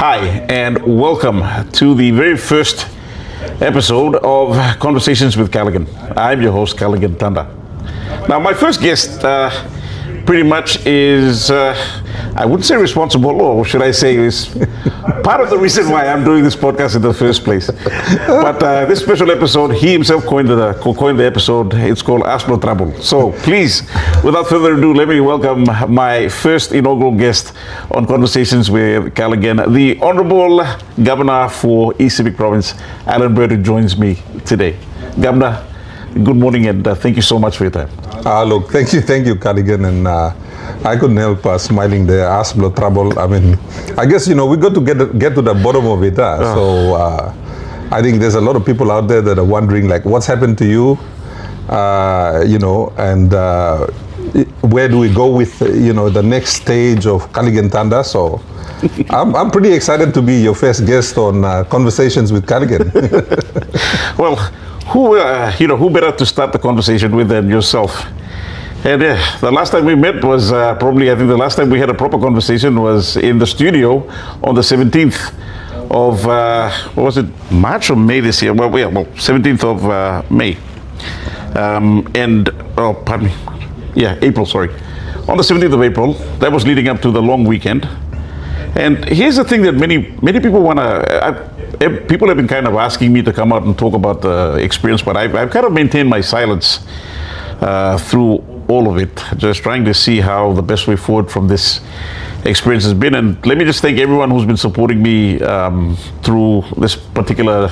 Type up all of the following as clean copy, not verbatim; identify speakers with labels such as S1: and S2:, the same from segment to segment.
S1: Hi, and welcome to the very first episode of Conversations with Cullighan. I'm your host, Cullighan Tanda. Now, my first guest pretty much is, I wouldn't say responsible, or should I say is part of the reason why I'm doing this podcast in the first place. But this special episode, he himself coined the episode. It's called Ask No Trouble. So please, without further ado, let me welcome my first inaugural guest on Conversations with Cullighan, the Honorable Governor for East Sepik Province, Allan Bird, who joins me today. Governor, good morning, and thank you so much for your time.
S2: Look, thank you, Cullighan, and I couldn't help smiling there. Ask no trouble. I mean, I guess we got to get to the bottom of it. So I think there's a lot of people out there that are wondering, like, what's happened to you, and where do we go with the next stage of Cullighan Tanda. So I'm pretty excited to be your first guest on Conversations with Cullighan.
S1: Well, who better to start the conversation with than yourself? And the last time we met was I think the last time we had a proper conversation was in the studio on the 17th of, what was it, March or May this year? Well, 17th of May. April, sorry. On the 17th of April, that was leading up to the long weekend. And here's the thing that many people want to, people have been kind of asking me to come out and talk about the experience, but I've kind of maintained my silence through all of it, just trying to see how the best way forward from this experience has been. And let me just thank everyone who's been supporting me through this particular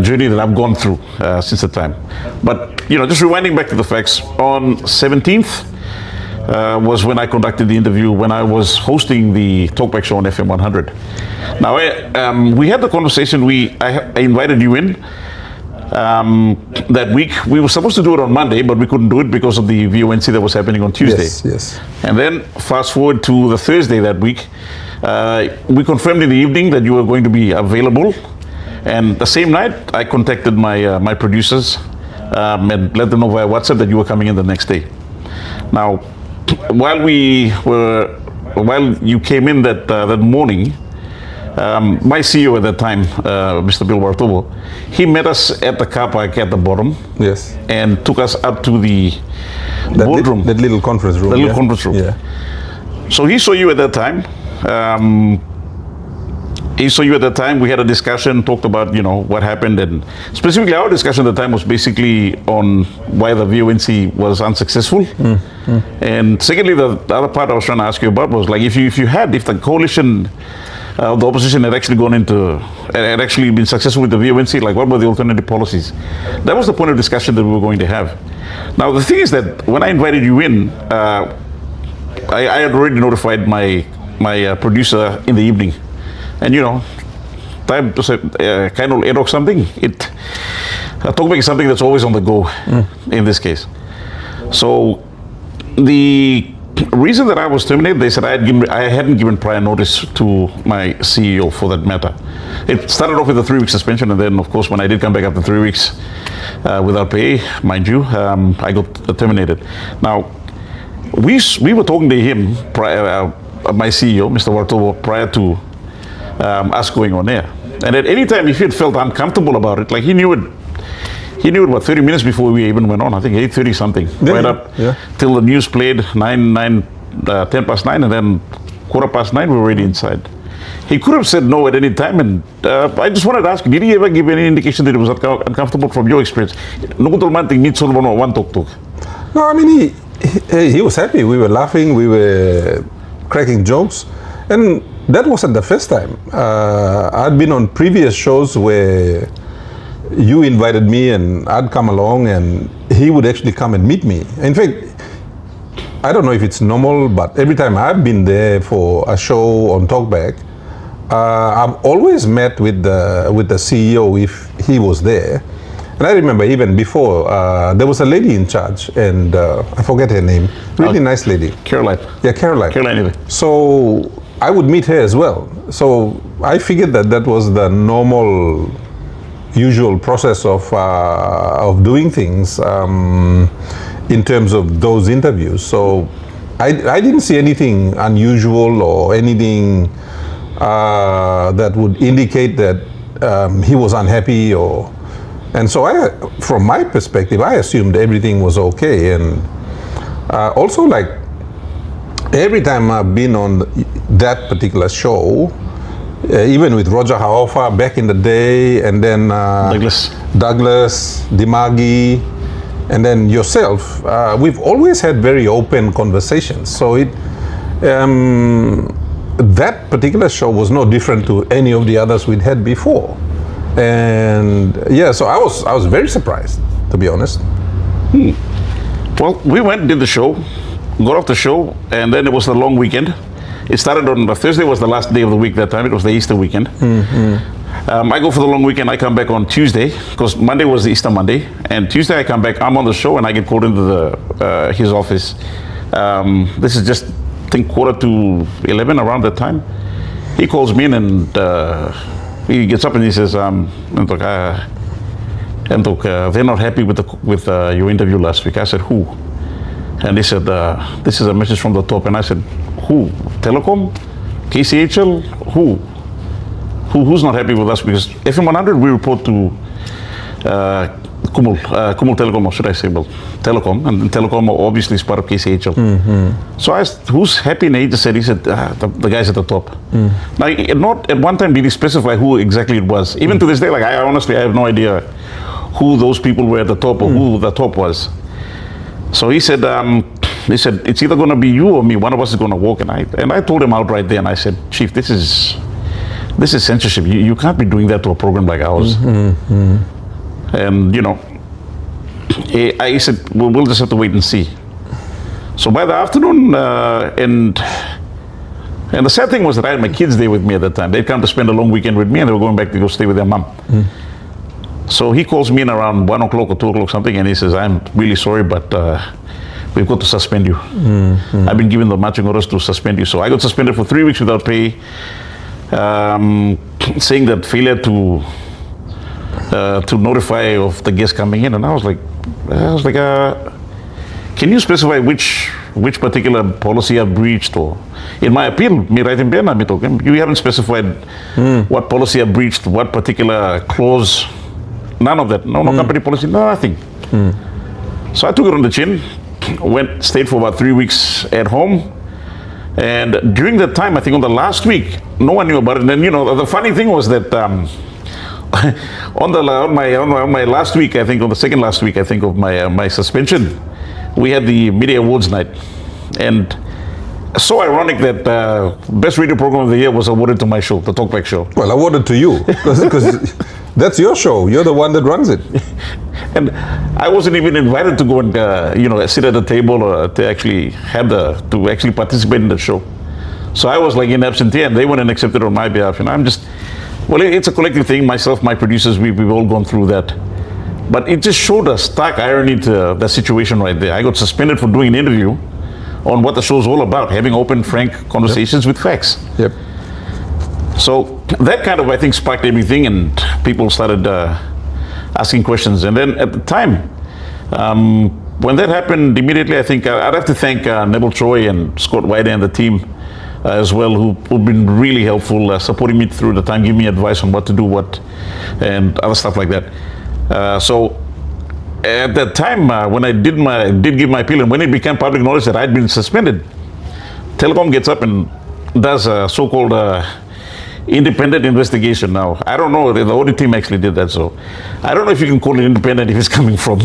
S1: journey that I've gone through since the time. But, just rewinding back to the facts, on 17th, was when I conducted the interview when I was hosting the Talkback show on FM 100. Now, we had the conversation. I invited you in that week. We were supposed to do it on Monday, but we couldn't do it because of the VONC that was happening on Tuesday.
S2: Yes.
S1: And then fast forward to the Thursday that week, we confirmed in the evening that you were going to be available. And the same night, I contacted my producers and let them know via WhatsApp that you were coming in the next day. Now, while you came in that morning, my CEO at that time, Mr. Bill Wartobo, he met us at the car park at the bottom.
S2: Yes.
S1: And took us up to the boardroom.
S2: That little conference room.
S1: The little conference room.
S2: Yeah.
S1: So he saw you at that time. We had a discussion, talked about, what happened, and specifically our discussion at the time was basically on why the VONC was unsuccessul. And secondly, the other part I was trying to ask you about was, like, if the coalition, the opposition had actually been successful with the VONC, like, what were the alternative policies? That was the point of discussion that we were going to have. Now, the thing is that when I invited you in, I had already notified my producer in the evening. And time to say, kind of ad something. Talkback is something that's always on the go in this case. So the reason that I was terminated, they said I hadn't given prior notice to my CEO for that matter. It started off with a 3-week suspension, and then, of course, when I did come back after 3 weeks without pay, mind you, I got terminated. Now, we were talking to him, my CEO, Mr. Wartobo, prior to us going on air. And at any time, if he had felt uncomfortable about it, like he knew it 30 minutes before we even went on. I think 8:30 something, right up till the news played, 10 past 9, and then 9:15 we were already inside. He could have said no at any time, and I just wanted to ask, did he ever give any indication that it was uncomfortable from your experience? No,
S2: I mean, he was happy. We were laughing, we were cracking jokes, and that wasn't the first time. I'd been on previous shows where you invited me and I'd come along and he would actually come and meet me. In fact, I don't know if it's normal, but every time I've been there for a show on Talkback, I've always met with the CEO if he was there. And I remember even before, there was a lady in charge, and I forget her name, really nice lady.
S1: Caroline.
S2: Yeah, Caroline.
S1: Caroline.
S2: So I would meet her as well. So I figured that was the normal, usual process of doing things in terms of those interviews. So I didn't see anything unusual or anything that would indicate that he was unhappy, and so from my perspective, I assumed everything was okay. And also, like, every time I've been on that particular show, even with Roger Haofa back in the day, and then Douglas, Dimagi, and then yourself, we've always had very open conversations. So that particular show was no different to any of the others we'd had before. And yeah, so I was very surprised, to be honest.
S1: Well, we went and did the show, got off the show, and then it was the long weekend. It started on Thursday was the last day of the week that time. It was the Easter weekend. I go for the long weekend. I come back on Tuesday because Monday was the Easter Monday, and Tuesday I come back. I'm on the show, and I get called into his office. This is just, I think, 11:15 around that time. He calls me in, and he gets up and he says, they're not happy with your interview last week. I said, who? And he said, this is a message from the top. And I said, who? Telecom? KCHL? Who's not happy with us? Because FM 100, we report to Kumul Telecom, or should I say, well, Telecom, and Telecom obviously is part of KCHL. So I asked, who's happy? And he said, the guys at the top. Now, not at one time did he specify who exactly it was. Even to this day, like, I honestly have no idea who those people were at the top or who the top was. So he said, it's either going to be you or me. One of us is going to walk. And I told him outright there, and I said, Chief, this is censorship. You can't be doing that to a program like ours. And, I said, well, we'll just have to wait and see. So by the afternoon, and the sad thing was that I had my kids there with me at that time. They'd come to spend a long weekend with me, and they were going back to go stay with their mom. So he calls me in around 1 o'clock or 2 o'clock something, and he says, I'm really sorry, but we've got to suspend you. I've been given the marching orders to suspend you. So I got suspended for 3 weeks without pay, saying that failure to notify of the guests coming in. And I was like, can you specify which particular policy I've breached? Or in my appeal, you haven't specified what policy I breached, what particular clause. None of that. No company policy, nothing. So I took it on the chin, stayed for about 3 weeks at home. And during that time, I think on the last week, no one knew about it. And then, the funny thing was that on my last week, I think on the second last week, I think of my suspension, we had the media awards night. And so ironic that best radio program of the year was awarded to my show, the Talkback Show.
S2: Well, awarded to you, because that's your show. You're the one that runs it.
S1: And I wasn't even invited to go and sit at the table or to actually participate in the show. So I was like in absentee, and they went and accepted on my behalf. And I'm just, well, it's a collective thing. Myself, my producers, we've all gone through that. But it just showed a stark irony to the situation right there. I got suspended for doing an interview on what the show's all about, having open, frank conversations with facts.
S2: Yep.
S1: So that kind of, I think, sparked everything, and people started asking questions. And then at the time, when that happened, immediately, I think I'd have to thank Neville Troy and Scott White and the team as well, who've been really helpful, supporting me through the time, giving me advice on what to do, and other stuff like that. So at that time, when I did give my appeal, and when it became public knowledge that I'd been suspended, Telecom gets up and does a so-called independent investigation. Now, I don't know, the audit team actually did that, so I don't know if you can call it independent if it's coming from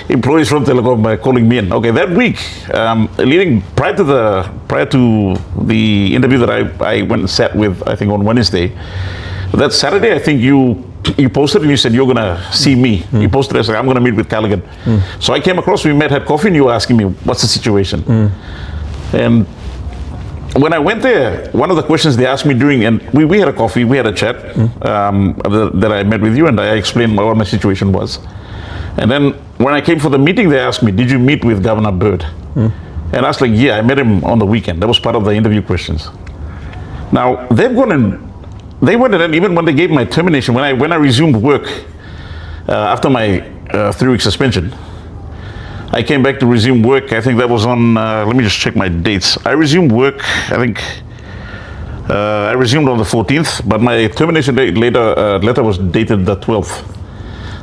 S1: employees from Telecom calling me in. Okay, that week, prior to the interview that I went and sat with, I think on Wednesday, that Saturday, I think you posted and you said, you're going to see me. You posted, I said, I'm going to meet with Cullighan. So I came across, we met, had coffee, and you were asking me, what's the situation? And when I went there, one of the questions they asked me and we had a coffee, we had a chat that I met with you, and I explained what my situation was. And then when I came for the meeting, they asked me, did you meet with Governor Bird? And I was like, yeah, I met him on the weekend. That was part of the interview questions. Now, they went and even when they gave my termination, when I resumed work after my 3-week suspension, I came back to resume work. I think that was on, let me just check my dates. I resumed work, I think, I resumed on the 14th, but my termination letter was dated the 12th.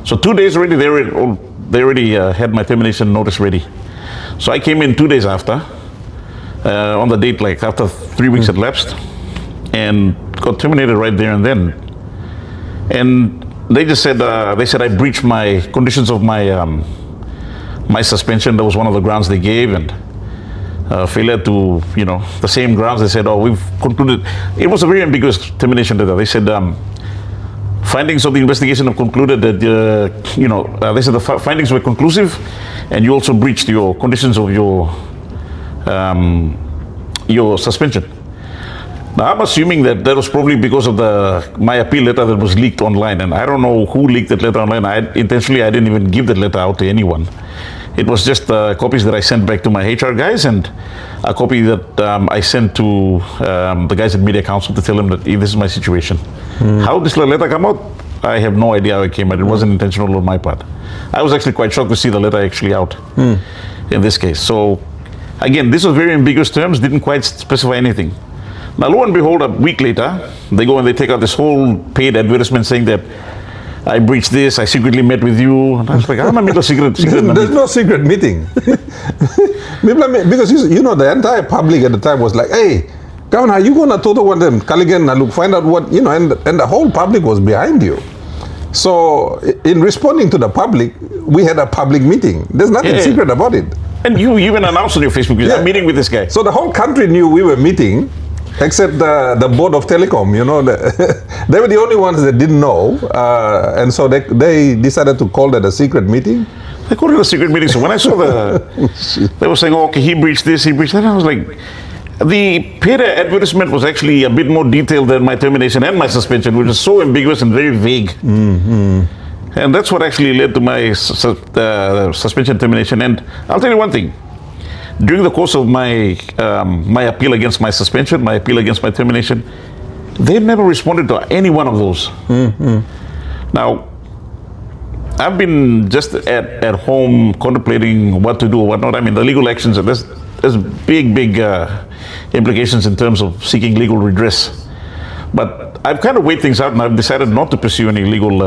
S1: So 2 days already, they already had my termination notice ready. So I came in 2 days after, on the date, like after 3 weeks had lapsed, and got terminated right there and then. And they just said, I breached my conditions of my suspension. That was one of the grounds they gave, and failure to, the same grounds. They said, we've concluded. It was a very ambiguous termination letter. They said, findings of the investigation have concluded that, they said the findings were conclusive, and you also breached your conditions of your suspension. Now, I'm assuming that was probably because of my appeal letter that was leaked online, and I don't know who leaked that letter online. I didn't even give that letter out to anyone. It was just copies that I sent back to my HR guys, and a copy that I sent to the guys at Media Council to tell them that this is my situation. How this letter come out, I have no idea how it came out. It wasn't intentional on my part. I was actually quite shocked to see the letter actually out in this case. So, again, this was very ambiguous terms, didn't quite specify anything. Now, lo and behold, a week later, they go and they take out this whole paid advertisement saying that I breached this, I secretly met with you. And I was like, I'm a secret.
S2: There's no secret meeting. Because, the entire public at the time was like, hey, Governor, are you going to talk to them, Cullighan, and look, find out what, and the whole public was behind you. So, in responding to the public, we had a public meeting. There's nothing secret about it.
S1: And you even announced on your Facebook, I'm meeting with this guy.
S2: So the whole country knew we were meeting, except the board of telecom, they were the only ones that didn't know, and so they decided to call that a secret meeting.
S1: They called it a secret meeting. So when I saw they were saying, okay, he breached this, he breached that, I was like, the paid advertisement was actually a bit more detailed than my termination and my suspension, which is so ambiguous and very vague. And that's what actually led to my suspension termination. And I'll tell you one thing. During the course of my appeal against my suspension, my appeal against my termination, they've never responded to any one of those. Now, I've been just at home contemplating what to do or whatnot. I mean, the legal actions, there's big implications in terms of seeking legal redress. But I've kind of weighed things out, and I've decided not to pursue any legal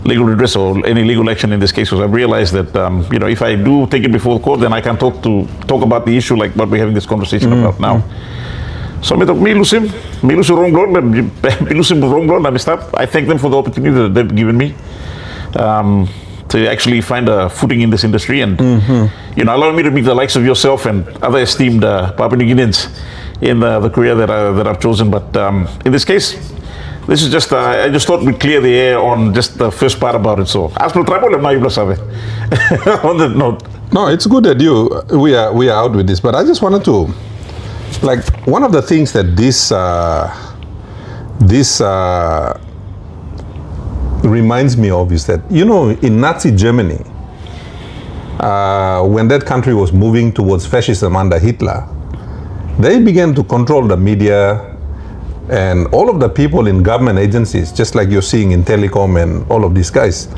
S1: redress or any legal action in this case, because I've realized that if I do take it before the court, then I can talk about the issue like what we're having this conversation about now. So milusim wrong I thank them for the opportunity that they've given me to actually find a footing in this industry, and allow me to meet the likes of yourself and other esteemed Papua New Guineans in the career that I've chosen. But in this case, this is just, I just thought we'd clear the air on just the first part about it. So, on that note.
S2: No, it's good that we are out with this, but I just wanted to, one of the things that this reminds me of is that, in Nazi Germany, when that country was moving towards fascism under Hitler, they began to control the media and all of the people in government agencies, just like you're seeing in telecom and all of these guys.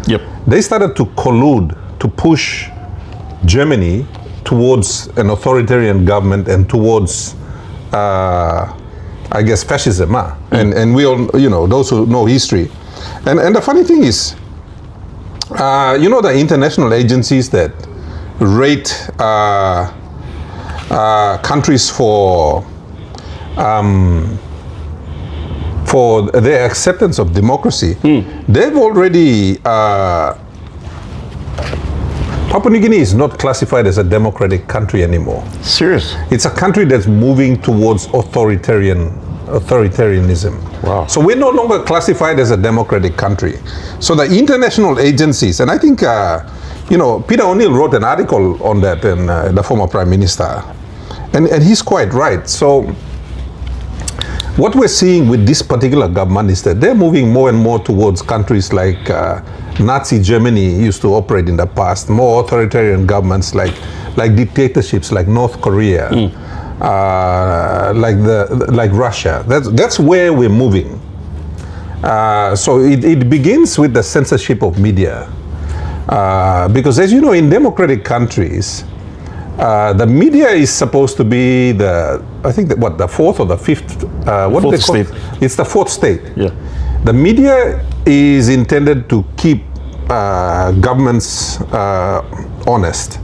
S2: They started to collude to push Germany towards an authoritarian government and towards, fascism. And we all, those who know history. And the funny thing is, the international agencies that rate countries for their acceptance of democracy, they've already, Papua New Guinea is not classified as a democratic country anymore.
S1: Serious?
S2: It's a country that's moving towards authoritarianism.
S1: Wow.
S2: So we're no longer classified as a democratic country. So the international agencies, and I think, Peter O'Neill wrote an article on that, and the former Prime Minister, and he's quite right. So what we're seeing with this particular government is that they're moving more and more towards countries like Nazi Germany used to operate in the past, more authoritarian governments like dictatorships like North Korea, like Russia. That's where we're moving. So it begins with the censorship of media, because as you know, in democratic countries, The media is supposed to be the fourth or the fifth.
S1: Fourth state.
S2: It's the fourth state.
S1: Yeah.
S2: The media is intended to keep governments honest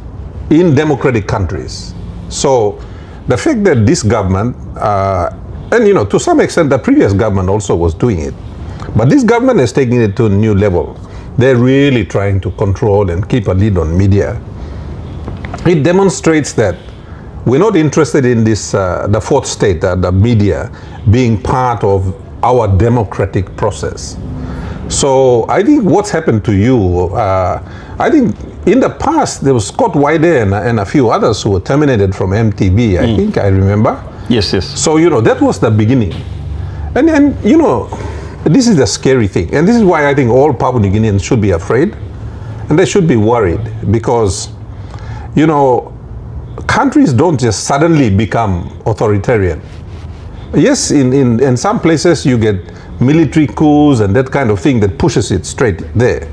S2: in democratic countries. So the fact that this government, and to some extent the previous government also was doing it, but this government is taking it to a new level. They're really trying to control and keep a lead on media. It demonstrates that we're not interested in this, the fourth state, the media, being part of our democratic process. So I think what's happened to you, I think in the past there was Scott Wyder and a few others who were terminated from MTV, I think I remember.
S1: Yes, yes.
S2: So, that was the beginning. And this is the scary thing. And this is why I think all Papua New Guineans should be afraid and they should be worried because, countries don't just suddenly become authoritarian. Yes, in some places you get military coups and that kind of thing that pushes it straight there.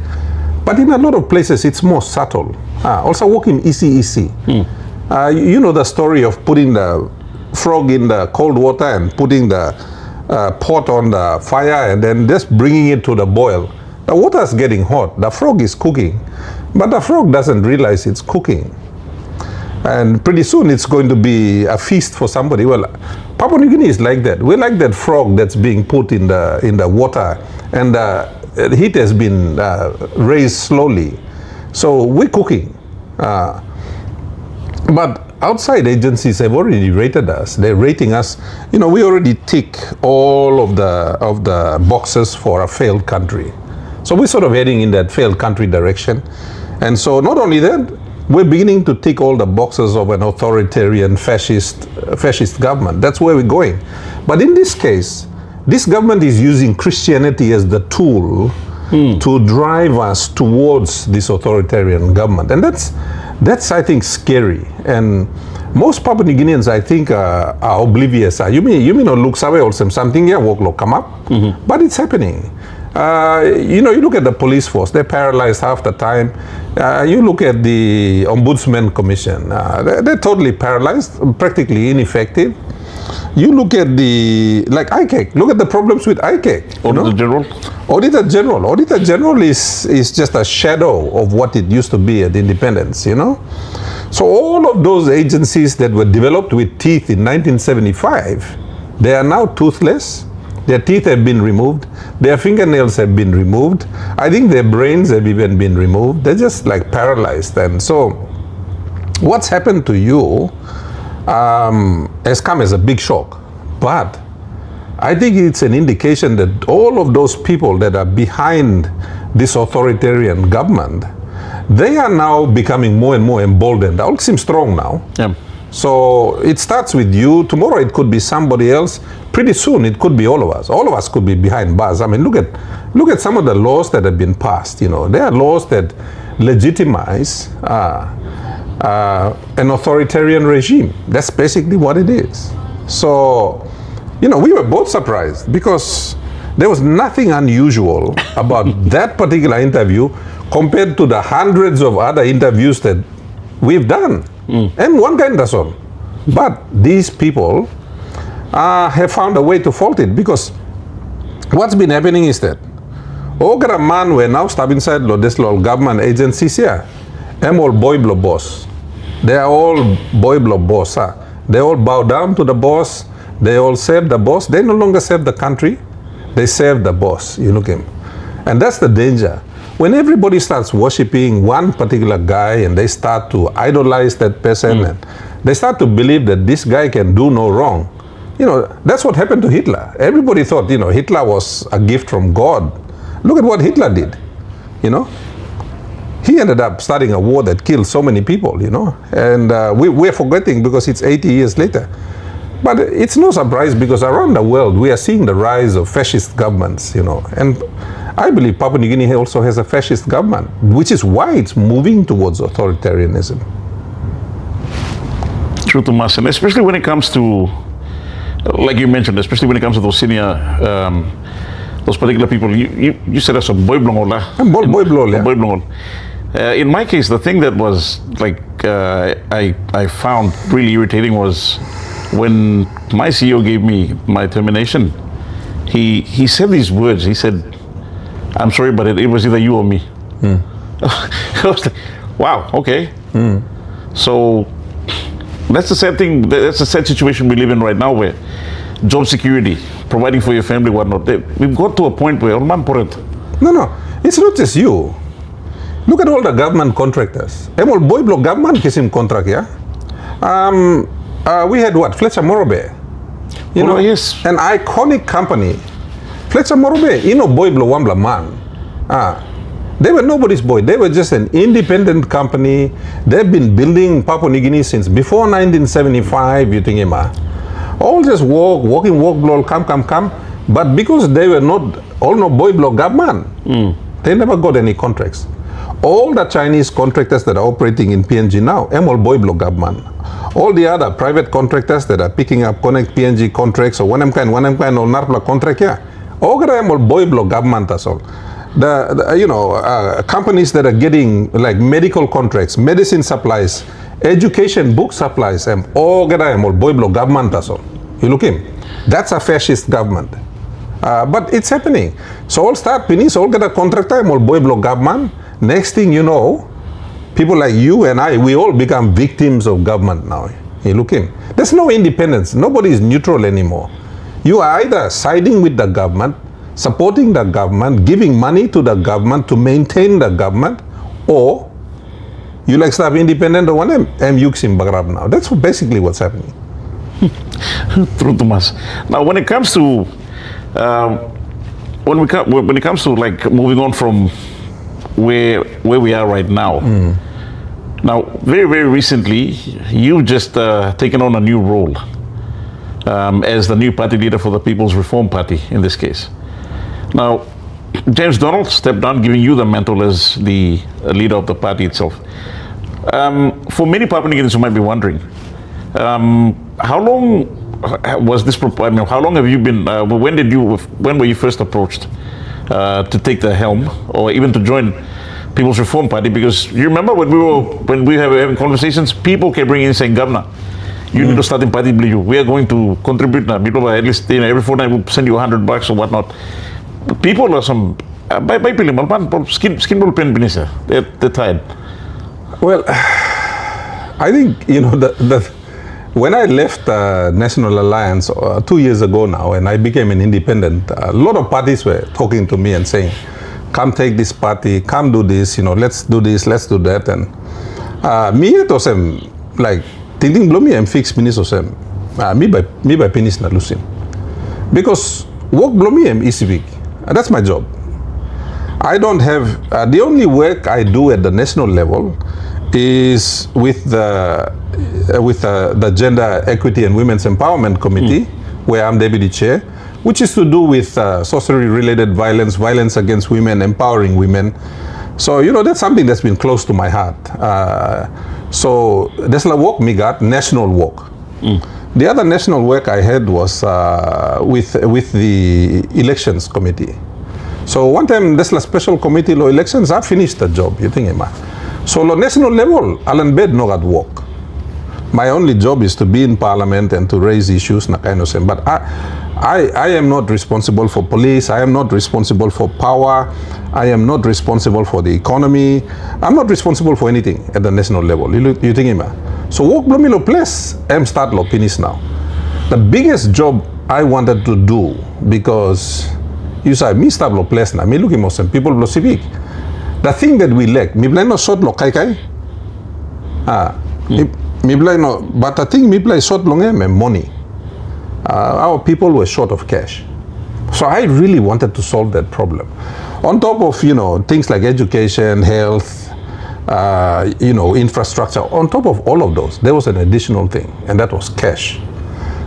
S2: But in a lot of places it's more subtle. Also working easy. You know the story of putting the frog in the cold water and putting the pot on the fire and then just bringing it to the boil. The water is getting hot, the frog is cooking, but the frog doesn't realize it's cooking. And pretty soon it's going to be a feast for somebody. Well, Papua New Guinea is like that. We're like that frog that's being put in the water and the heat has been raised slowly. So we're cooking. But outside agencies have already rated us. They're rating us. We already tick all of the boxes for a failed country. So we're sort of heading in that failed country direction. And so not only that, we're beginning to tick all the boxes of an authoritarian fascist government. That's where we're going. But in this case, this government is using Christianity as the tool to drive us towards this authoritarian government. And that's I think scary. And most Papua New Guineans I think are oblivious. You may not look somewhere or something here work come up, but it's happening. You look at the police force, they're paralyzed half the time. You look at the Ombudsman Commission, they're totally paralyzed, practically ineffective. You look at like ICAC, look at the problems with ICAC. Auditor General is just a shadow of what it used to be at independence, So all of those agencies that were developed with teeth in 1975, they are now toothless. Their teeth have been removed. Their fingernails have been removed. I think their brains have even been removed. They're just like paralyzed. And so what's happened to you has come as a big shock. But I think it's an indication that all of those people that are behind this authoritarian government, they are now becoming more and more emboldened. They all seem strong now.
S1: Yeah.
S2: So it starts with you. Tomorrow it could be somebody else. Pretty soon it could be all of us. All of us could be behind bars. I mean, look at some of the laws that have been passed. There are laws that legitimize an authoritarian regime. That's basically what it is. So, we were both surprised because there was nothing unusual about that particular interview compared to the hundreds of other interviews that we've done. And one kind does on. But these people have found a way to fault it because what's been happening is that Ogara man we now stop inside this little government agencies here. I'm all boy-blo boss. They are all boy-blo boss. They all bow down to the boss. They all serve the boss. They no longer serve the country. They serve the boss. You look at him. And that's the danger. When everybody starts worshipping one particular guy and they start to idolize that person and they start to believe that this guy can do no wrong, that's what happened to Hitler. Everybody thought, Hitler was a gift from God. Look at what Hitler did, He ended up starting a war that killed so many people, and we're forgetting because it's 80 years later. But it's no surprise because around the world we are seeing the rise of fascist governments, and I believe Papua New Guinea also has a fascist government, which is why it's moving towards authoritarianism.
S1: True to mass, and especially when it comes to, like you mentioned, especially when it comes to those senior, those particular people. You said as a boy blong. In my case, the thing that was like I found really irritating was when my CEO gave me my termination. He said these words. He said, "I'm sorry, but it was either you or me." I was like, "Wow, okay." So that's the sad thing. That's the sad situation we live in right now, where job security, providing for your family, whatnot. We've got to a point where
S2: No, it's not just you. Look at all the government contractors. Emol Boyblo government kisim contract, yeah? We had what? Fletcher Morobe. You know,
S1: yes.
S2: An iconic company. Fletcher Morobe, you know Boyblo Wambla man. They were nobody's boy. They were just an independent company. They've been building Papua New Guinea since before 1975, you think, all just walk, blow, come. But because they were not, all no Boyblo government, they never got any contracts. All the Chinese contractors that are operating in PNG now, all Boyblo government. All the other private contractors that are picking up Connect PNG contracts or one kind or Narpla contract, all Boyblo government as all. Companies that are getting like medical contracts, medicine supplies, education book supplies, all Boyblo government as all. You look in, that's a fascist government. But it's happening. So all start finish, all get a contractor, all Boyblo government. Next thing you know, people like you and I, we all become victims of government now. You look in. There's no independence. Nobody is neutral anymore. You are either siding with the government, supporting the government, giving money to the government to maintain the government, or you like start independent or one yuksim bagrab now. That's basically what's happening.
S1: True, Thomas. Now, when it comes to when it comes to like moving on from where we are right now. Now, very, very recently, you've just taken on a new role as the new party leader for the People's Reform Party in this case. Now, James Donald stepped down, giving you the mantle as the leader of the party itself. For many Papua New Guineans who might be wondering, how long was this? How long have you been? When were you first approached to take the helm, or even to join People's Reform Party? Because you remember when we were having conversations, people kept bringing in saying, "Governor, you need to start in party. We are going to contribute now. At least every fortnight we'll send you $100 or whatnot." People are some skin ball pen binisa. They're tired.
S2: Well, I think when I left National Alliance 2 years ago now, and I became an independent, a lot of parties were talking to me and saying, "Come take this party, come do this, let's do this, let's do that." And me it was like thinking blow me and fix minis or me by penis na lusin. Because work blow me and Sepik. That's my job. I don't have the only work I do at the national level is with the Gender Equity and Women's Empowerment Committee, where I'm deputy chair, which is to do with sorcery-related violence, violence against women, empowering women. So that's something that's been close to my heart. So that's the work me got, national work. The other national work I had was with the elections committee. So one time there's a special committee law elections, I finished the job, you think, Emma. So on national level, Allan bed no got work. My only job is to be in parliament and to raise issues, na kind of thing. But I am not responsible for police. I am not responsible for power. I am not responsible for the economy. I'm not responsible for anything at the national level. You think, Emma? So work blomilo place, I'm start lo finish now. The biggest job I wanted to do, because you say me start lo place now, me looking most people lo Sepik. The thing that we lack, me blame no short lo kai. Me blame no, but the thing me play short long money. Our people were short of cash. So I really wanted to solve that problem. On top of, things like education, health, infrastructure, on top of all of those, there was an additional thing, and that was cash.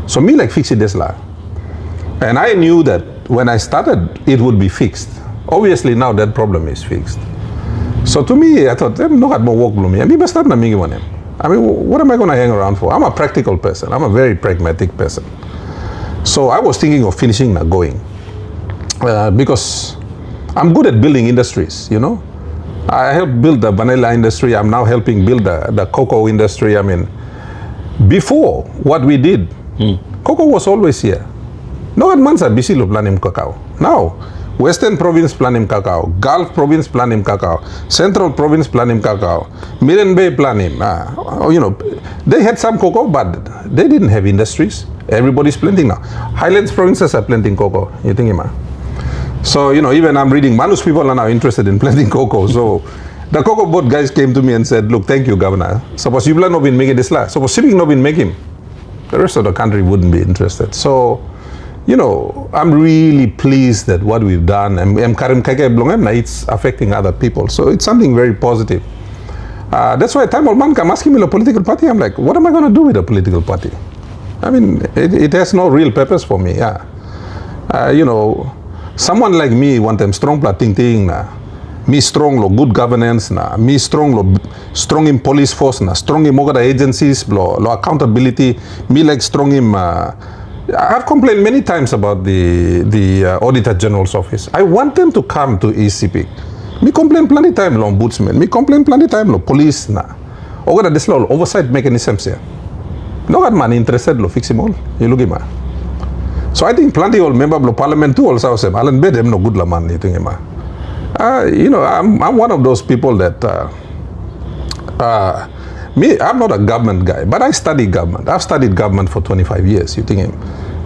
S2: So me like fix it this la. And I knew that when I started, it would be fixed. Obviously now that problem is fixed. So to me, I thought, no had more work blow me. I mean, start na mingi one. I mean, what am I going to hang around for? I'm a practical person. I'm a very pragmatic person. So I was thinking of finishing now going. Because I'm good at building industries, I helped build the vanilla industry. I'm now helping build the cocoa industry. I mean, before what we did, cocoa was always here. No admansa bisi lo planim cacao. Now, Western Province planim cacao, Gulf Province planim cacao, Central Province planim cacao, Miran Bay planim. You know, they had some cocoa, but they didn't have industries. Everybody's planting now. Highlands provinces are planting cocoa. You think, ma? So, you know, even I'm reading, Manus people are now interested in planting cocoa. So, the cocoa board guys came to me and said, look, thank you, Governor. Suppose you have not been making this last. Suppose Sepik not been making, the rest of the country wouldn't be interested. So, you know, I'm really pleased at what we've done. And it's affecting other people. So, it's something very positive. That's why time old man come asking me a political party. I'm like, what am I going to do with a political party? I mean, it has no real purpose for me. Yeah. You know, someone like me want them strong ting na. Me strong lo good governance na. Me strong in police force na. Strong in mogada agencies lo accountability. Me like strong in. I've complained many times about the Auditor General's office. I want them to come to ECP. Me complain plenty time lo ombudsman. Me complain plenty time lo police na. Ogada this lo oversight mechanisms here. No got man interested lo fix him all. You look him. So I think plenty of member of parliament too also say, Alan bed them no good la man. You think him. You know, I'm one of those people that I'm not a government guy, but I study government. I've studied government for 25 years. You think him,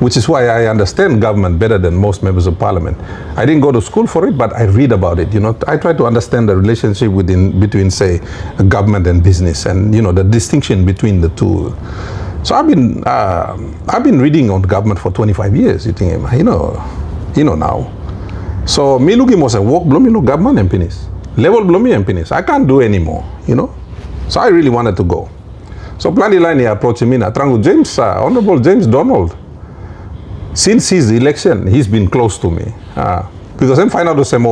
S2: which is why I understand government better than most members of parliament. I didn't go to school for it, but I read about it. You know, I try to understand the relationship between say government and business, and you know the distinction between the two. So I've been reading on government for 25 years. You think, you know now. So me looking was a work blow me look government and penis. Level blow me and penis. I can't do anymore, you know. So I really wanted to go. So Plenty Line he approached me na Trango James, Honorable James Donald. Since his election, he's been close to me. Because I'm find out the same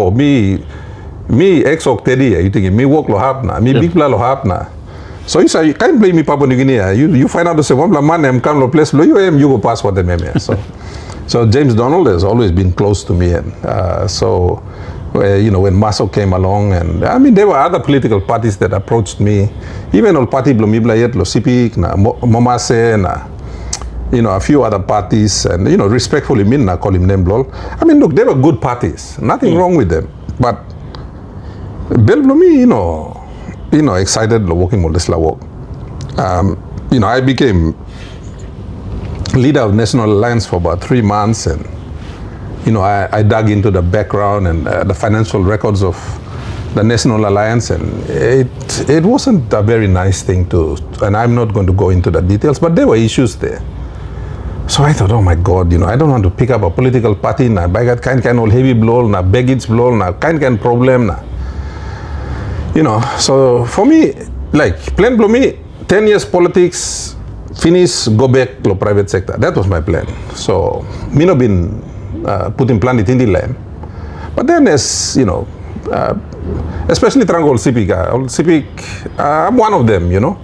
S2: me ex-oc Teddy, you think me work lo hapna, me big plan lo hapna. So you say you can't blame me Papua New Guinea. You find out the same one man am come to place blow you go pass what them here. So James Donald has always been close to me, and you know, when Maso came along, and I mean there were other political parties that approached me, even all party blomiblayet lo Sepik na Momase na, you know, a few other parties, and you know respectfully mean na call him name blol. I mean look, they were good parties, nothing wrong with them, but Bel Blomi, you know, excited lo working on this la work. You know, I became leader of National Alliance for about 3 months, and you know, I dug into the background and the financial records of the National Alliance, and it wasn't a very nice thing to, and I'm not going to go into the details, but there were issues there. So I thought, oh my God, you know, I don't want to pick up a political party na bagat kind all heavy blow na baggage blow na kind problem na. You know, so for me, like plan blow me 10 years politics, finish, go back to private sector. That was my plan. So me no been putting plan it in the land. But then as, you know, especially Trangol Sepik, I'm one of them, you know.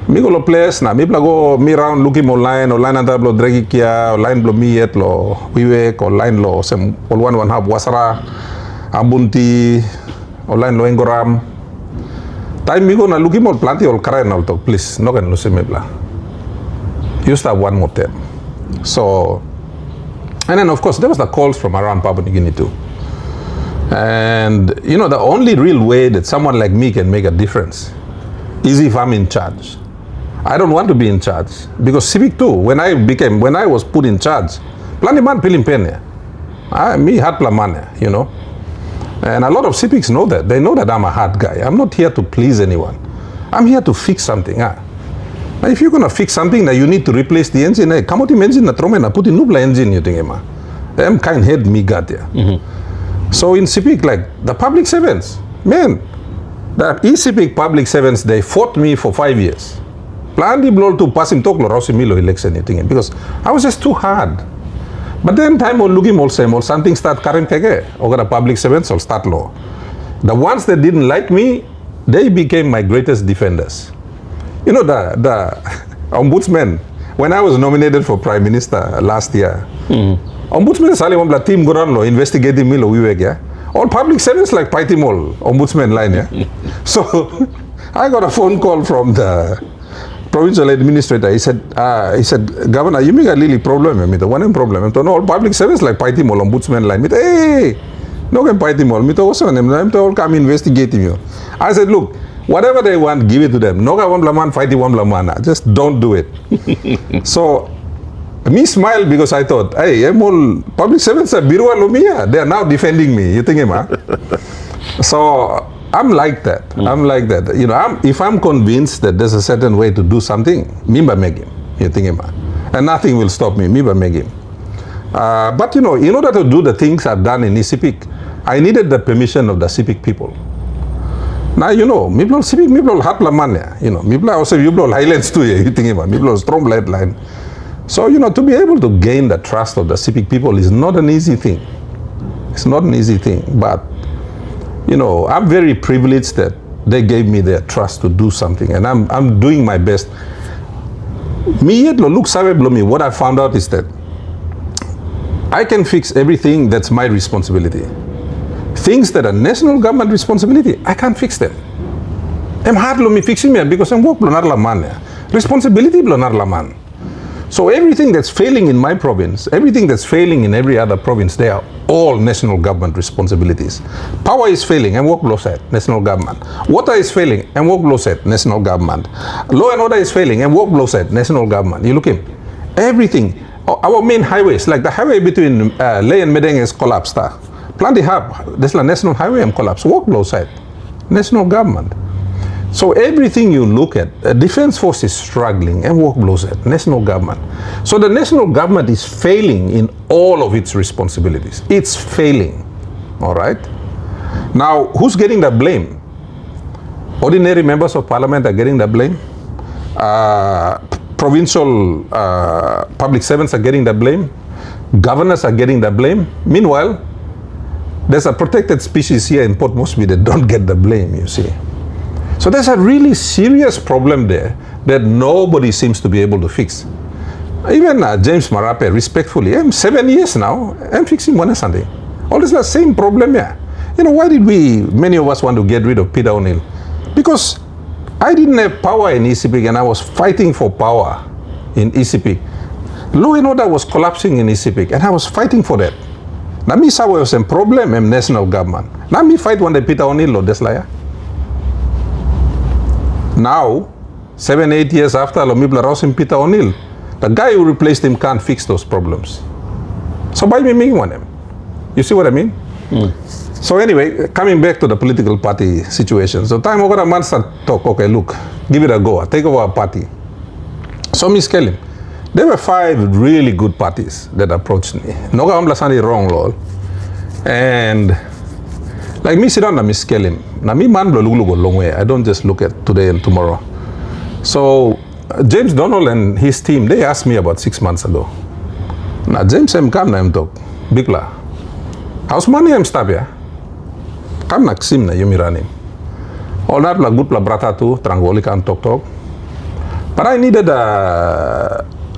S2: Me go lo place na, me go me round looking online anta blo dragi kia, online blo me yet lo wiwek, online lo sem all one half wasara, abunti, online lo engoram. Time me go na looking more planty all karain alto, please, no can lose me bla. You start one more term. So, and then of course there was the calls from around Papua New Guinea too. And you know, the only real way that someone like me can make a difference is if I'm in charge. I don't want to be in charge, because Sepik too, when I was put in charge, plani man pilim pene. Me hard plamane, you know. And a lot of Sepiks know that. They know that I'm a hard guy. I'm not here to please anyone. I'm here to fix something. Now if you're gonna fix something, now you need to replace the engine. Hey, come out the engine na trome na put in nubla engine, you think ma. Them kind head me got there. So in Sepik, like the public servants, man, the Sepik public servants, they fought me for 5 years. Plan the blow to pass him talk lo Rosimilo election, you think, because I was just too hard. But then time will looking all same or something start current kege, or the public servants will start law. The ones that didn't like me, they became my greatest defenders. You know, the ombudsman, when I was nominated for Prime Minister last year, ombudsman sali wambla team goran lo investigating me lo wiwek ya. All public servants like Paitimol, ombudsman line, yeah. So I got a phone call from the provincial administrator. He said, Governor, you make a really problem. Me, the one problem. So no, all public servants like Paitimol, ombudsman line. Me, hey, no can Paitimol. Me, also them. All come investigating you. I said, look, whatever they want, give it to them. No one blaman, fight one blamana. Just don't do it. So. Me smile because I thought, hey, I'm all public servants are Birua Lumia. They are now defending me. You think, So I'm like that. I'm like that. You know, if I'm convinced that there's a certain way to do something, Mimba make him. You think, and nothing will stop me. Mimba make him. But you know, in order to do the things I've done in Sepik, I needed the permission of the Sepik people. Now you know, Miblo Sepik, Miblo Hatlamania. You know, Miblo also Miblo Highlands too. You think, Miblo strong light line. So, you know, to be able to gain the trust of the Sepik people is not an easy thing. It's not an easy thing. But, you know, I'm very privileged that they gave me their trust to do something. And I'm doing my best. What I found out is that I can fix everything that's my responsibility. Things that are national government responsibility, I can't fix them. I'm hard fixing me because I'm work blonar laman. Responsibility blonar laman. So everything that's failing in my province, everything that's failing in every other province, they are all national government responsibilities. Power is failing, and work law set, national government. Water is failing, and work law set, national government. Law and order is failing, and work law set, national government. You look in, everything. Our main highways, like the highway between Ley and Medeng is collapsed. Plenty hub, there's a national highway and collapse. Work law set, national government. So everything you look at, defense force is struggling and work blows at national government. So the national government is failing in all of its responsibilities. It's failing, all right? Now, who's getting the blame? Ordinary members of parliament are getting the blame. Provincial public servants are getting the blame. Governors are getting the blame. Meanwhile, there's a protected species here in Port Moresby that don't get the blame, you see. So there's a really serious problem there that nobody seems to be able to fix. Even James Marape, respectfully, I'm 7 years now, I'm fixing one Sunday. Always the same problem here. You know, why did many of us want to get rid of Peter O'Neill? Because I didn't have power in ECP and I was fighting for power in ECP. Law and order was collapsing in ECP and I was fighting for that. Now me saw was a problem in national government. Now me fight one day Peter O'Neill or Deslaya. Now, 7-8 years after Lomibla Rosin Peter O'Neill, the guy who replaced him can't fix those problems. So by me making one, you see what I mean? So anyway, coming back to the political party situation. So time over a month start talk, okay, look, give it a go, take over a party. So Miss Kelly, there were 5 really good parties that approached me. No Lasani wrong, lol. And like me sit down and Miss Kelly. Now me man look a long way. I don't just look at today and tomorrow. So James Donald and his team, they asked me about 6 months ago. Now James M come na talk. Bigla. How's money I'm stab ya? Come na sim na yumirani. All that la good la brata too, trangoli can talk. But I needed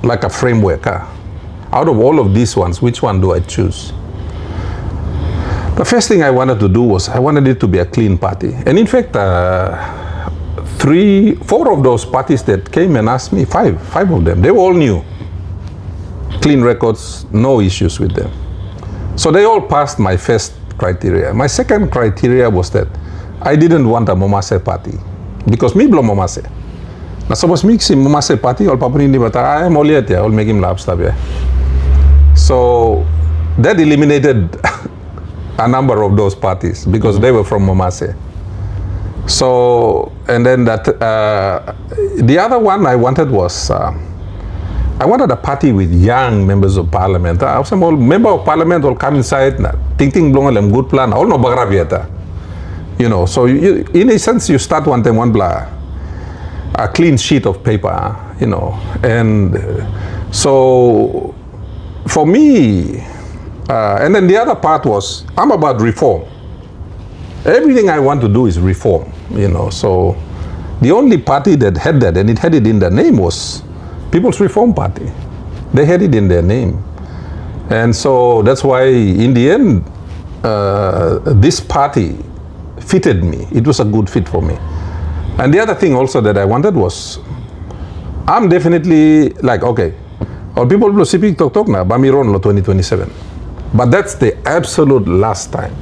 S2: like a framework. Out of all of these ones, which one do I choose? The first thing I wanted to do was I wanted it to be a clean party. And in fact, 4 of those parties that came and asked me, 5 of them, they were all new. Clean records, no issues with them. So they all passed my first criteria. My second criteria was that I didn't want a Momase party. Because me blow Momase. Now suppose me see Momase party, all papuni but I am all yet, I'll make him laugh. So that eliminated a number of those parties because they were from Momase. So, and then that the other one I wanted was I wanted a party with young members of parliament. Some old member of parliament will come inside, thinking blong good plan, all no bagravieta. You know, so you, in a sense you start one time one blah, a clean sheet of paper, you know, and so for me. And then the other part was, I'm about reform. Everything I want to do is reform, you know. So the only party that had that, and it had it in their name, was People's Reform Party. They had it in their name. And so that's why in the end, this party fitted me. It was a good fit for me. And the other thing also that I wanted was, I'm definitely like, okay, all people will Sepik talk na, Bamiron lo 2027. But that's the absolute last time.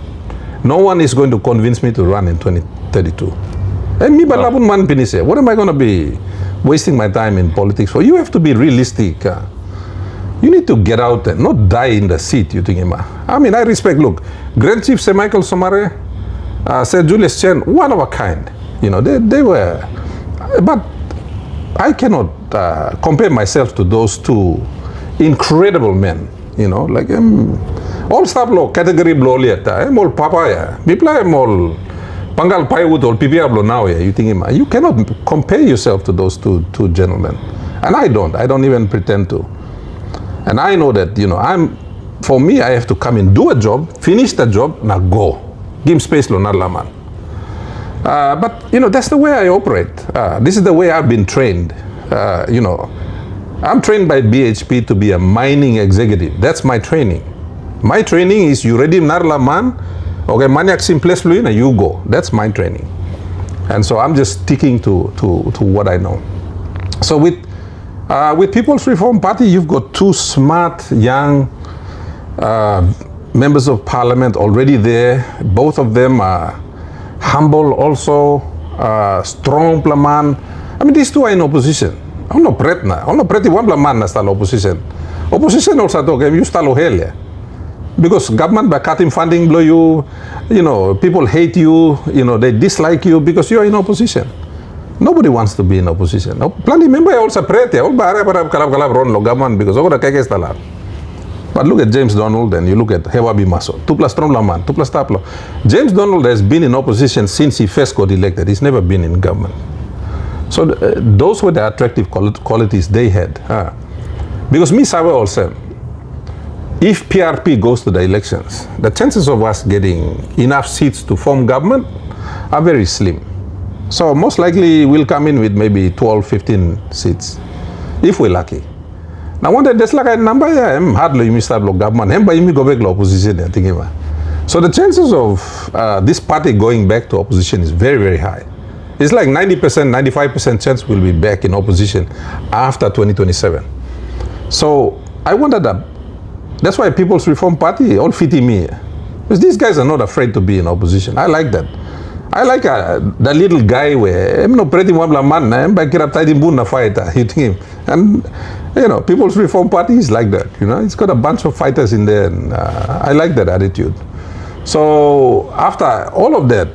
S2: No one is going to convince me to run in 2032. And me balapun man pinise. What am I going to be wasting my time in politics for? You have to be realistic. You need to get out and not die in the seat, you think, I mean, I respect, look, Grand Chief Sir Michael Somare, Sir Julius Chen, one of a kind. You know, they were, but I cannot compare myself to those two incredible men, you know, like all staff law category blow liata, all papaya, people all pangal paiwood or pipia now, you think, you cannot compare yourself to those two gentlemen. And I don't even pretend to. And I know that, you know, for me, I have to come in, do a job, finish the job, now go. Give him space, Hon.Allan. But, you know, that's the way I operate. This is the way I've been trained. You know, I'm trained by BHP to be a mining executive. That's my training. My training is you ready, Hon.Allan, okay, maniac simples, you go. That's my training. And so I'm just sticking to what I know. So with People's Reform Party, you've got two smart, young members of parliament already there. Both of them are humble also, strong plaman. I mean, these two are in opposition. I'm not pretna. I'm not pretty one plaman na stalo opposition. Opposition also talk, you stalo hell. Because government by cutting funding blow you, you know, people hate you, you know, they dislike you because you are in opposition. Nobody wants to be in opposition. Plenty member also prete, all kalab ron lo government because over the keke stalar. But look at James Donald and you look at Hewabi Maso, 2 plus Tromlaman, 2 plus Taplo. James Donald has been in opposition since he first got elected. He's never been in government. So those were the attractive qualities they had. Because me sabe also, if PRP goes to the elections, the chances of us getting enough seats to form government are very slim. So most likely we'll come in with maybe 12, 15 seats, if we're lucky. Now one day there's like a number, I'm hardly Mr. government, I'm by go back to opposition, I think. So the chances of this party going back to opposition is very, very high. It's like 90%, 95% chance we'll be back in opposition after 2027. So I wondered that. That's why People's Reform Party all fit me. Because these guys are not afraid to be in opposition. I like that. I like the little guy where I'm not pretty one man, I'm back here up tight in fighter, hitting him. And you know, People's Reform Party is like that, you know, it's got a bunch of fighters in there, and I like that attitude. So after all of that,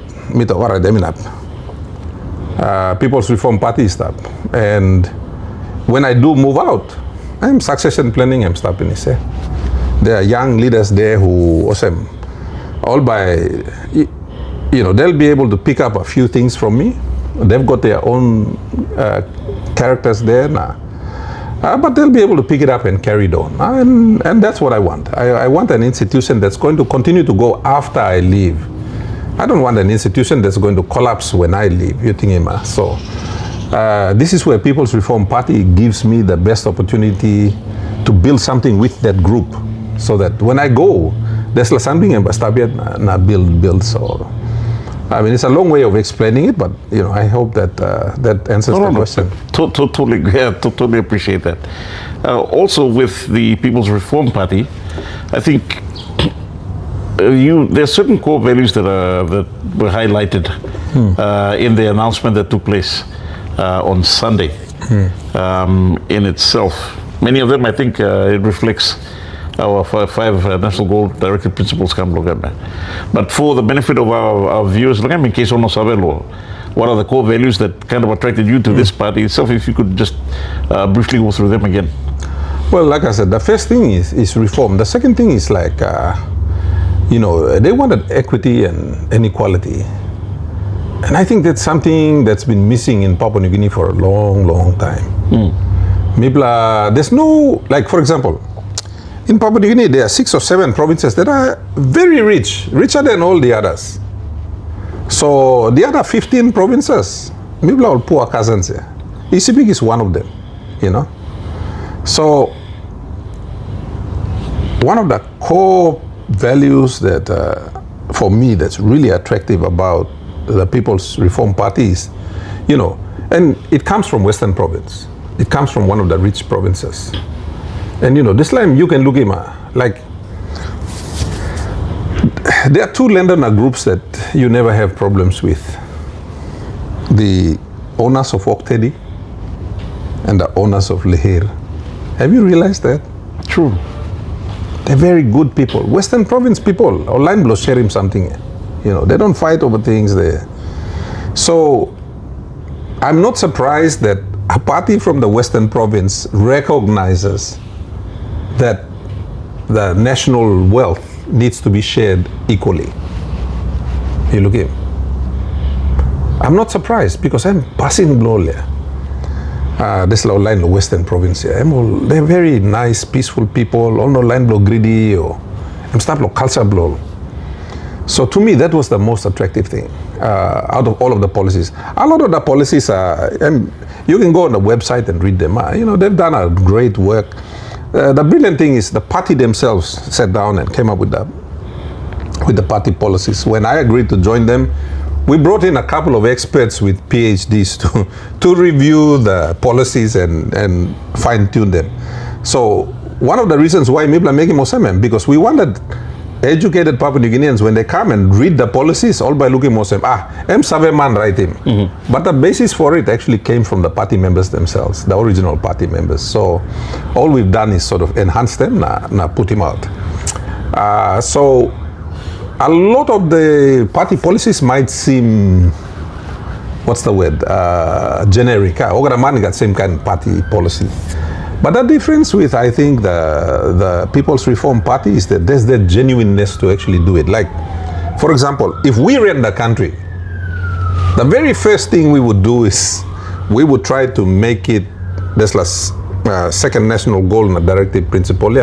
S2: People's Reform Party stuff. And when I do move out, I'm succession planning, I'm stopping this. There are young leaders there who awesome, all by, you know, they'll be able to pick up a few things from me. They've got their own characters there now. But they'll be able to pick it up and carry it on. And that's what I want. I want an institution that's going to continue to go after I leave. I don't want an institution that's going to collapse when I leave. You think, so this is where People's Reform Party gives me the best opportunity to build something with that group, so that when I go, there's something and build. So I mean, it's a long way of explaining it, but you know, I hope that that answers the question.
S1: Totally appreciate that. Also, with the People's Reform Party, I think there's certain core values that were highlighted in the announcement that took place on Sunday. In itself, many of them, I think, it reflects our five national goal-directed principles. But for the benefit of our viewers, what are the core values that kind of attracted you to this party itself? If you could just briefly go through them again.
S2: Well, like I said, the first thing is reform. The second thing is like, you know, they wanted equity and inequality. And I think that's something that's been missing in Papua New Guinea for a long, long time. There's no, like for example, in Papua New Guinea, there are 6 or 7 provinces that are very rich, richer than all the others. So the other 15 provinces, people are poor cousins here. Sepik is one of them, you know. So one of the core values that, for me, that's really attractive about the People's Reform Party is, and it comes from Western Province. It comes from one of the rich provinces. And this time you can look at like, there are two landowner groups that you never have problems with. The owners of Oktedi and the owners of Lehir. Have you realized that?
S1: True.
S2: They're very good people. Western Province people, online blow share him something. They don't fight over things there. So I'm not surprised that a party from the Western Province recognizes that the national wealth needs to be shared equally. You look at him. I'm not surprised because I'm passing Gloria. This is online the Western Province here. They're very nice, peaceful people. All no line blow greedy or I'm start blow culture blow. So to me, that was the most attractive thing out of all of the policies. A lot of the policies are, and you can go on the website and read them. They've done a great work. The brilliant thing is the party themselves sat down and came up with the party policies. When I agreed to join them, we brought in a couple of experts with PhDs to review the policies and fine-tune them. So one of the reasons why Mibla making Mosemen, because we wanted educated Papua New Guineans, when they come and read the policies, all by looking Mosem, M Saveman write him. Mm-hmm. But the basis for it actually came from the party members themselves, the original party members. So all we've done is sort of enhance them, put him out. So a lot of the party policies might seem, what's the word, generic. Ogaraman got same kind of party policy. But the difference with, I think, the People's Reform Party is that there's that genuineness to actually do it. Like, for example, if we ran the country, the very first thing we would do is we would try to make it, there's a second national goal and a directive principle,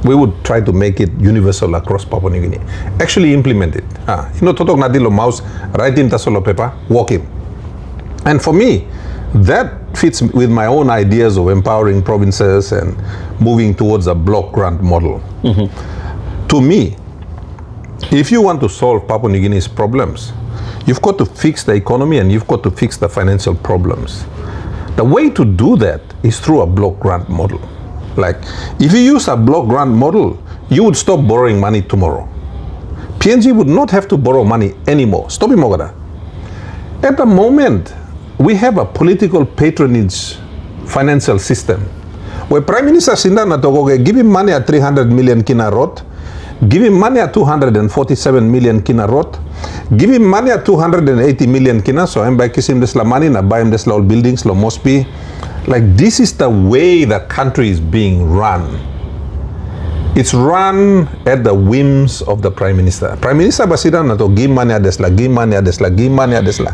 S2: we would try to make it universal across Papua New Guinea. Actually implement it. Totok nadilo mouse, write him tasolo paper, walk him. And for me, that fits with my own ideas of empowering provinces and moving towards a block grant model. Mm-hmm. To me, if you want to solve Papua New Guinea's problems, you've got to fix the economy and you've got to fix the financial problems. The way to do that is through a block grant model. Like, if you use a block grant model, you would stop borrowing money tomorrow. PNG would not have to borrow money anymore. Stop him, Mogada. At the moment, we have a political patronage financial system where Prime Minister Sinda Natogoge give him money at 300 million kina rot, give him money at 247 million kina rot, give him money at 280 million kina, so I'm by kissing this la money, na buy him this la buildings, la mospi. Like, this is the way the country is being run. It's run at the whims of the Prime Minister. Prime Minister Basida na to give money at this la, give money at this la, give money at this la.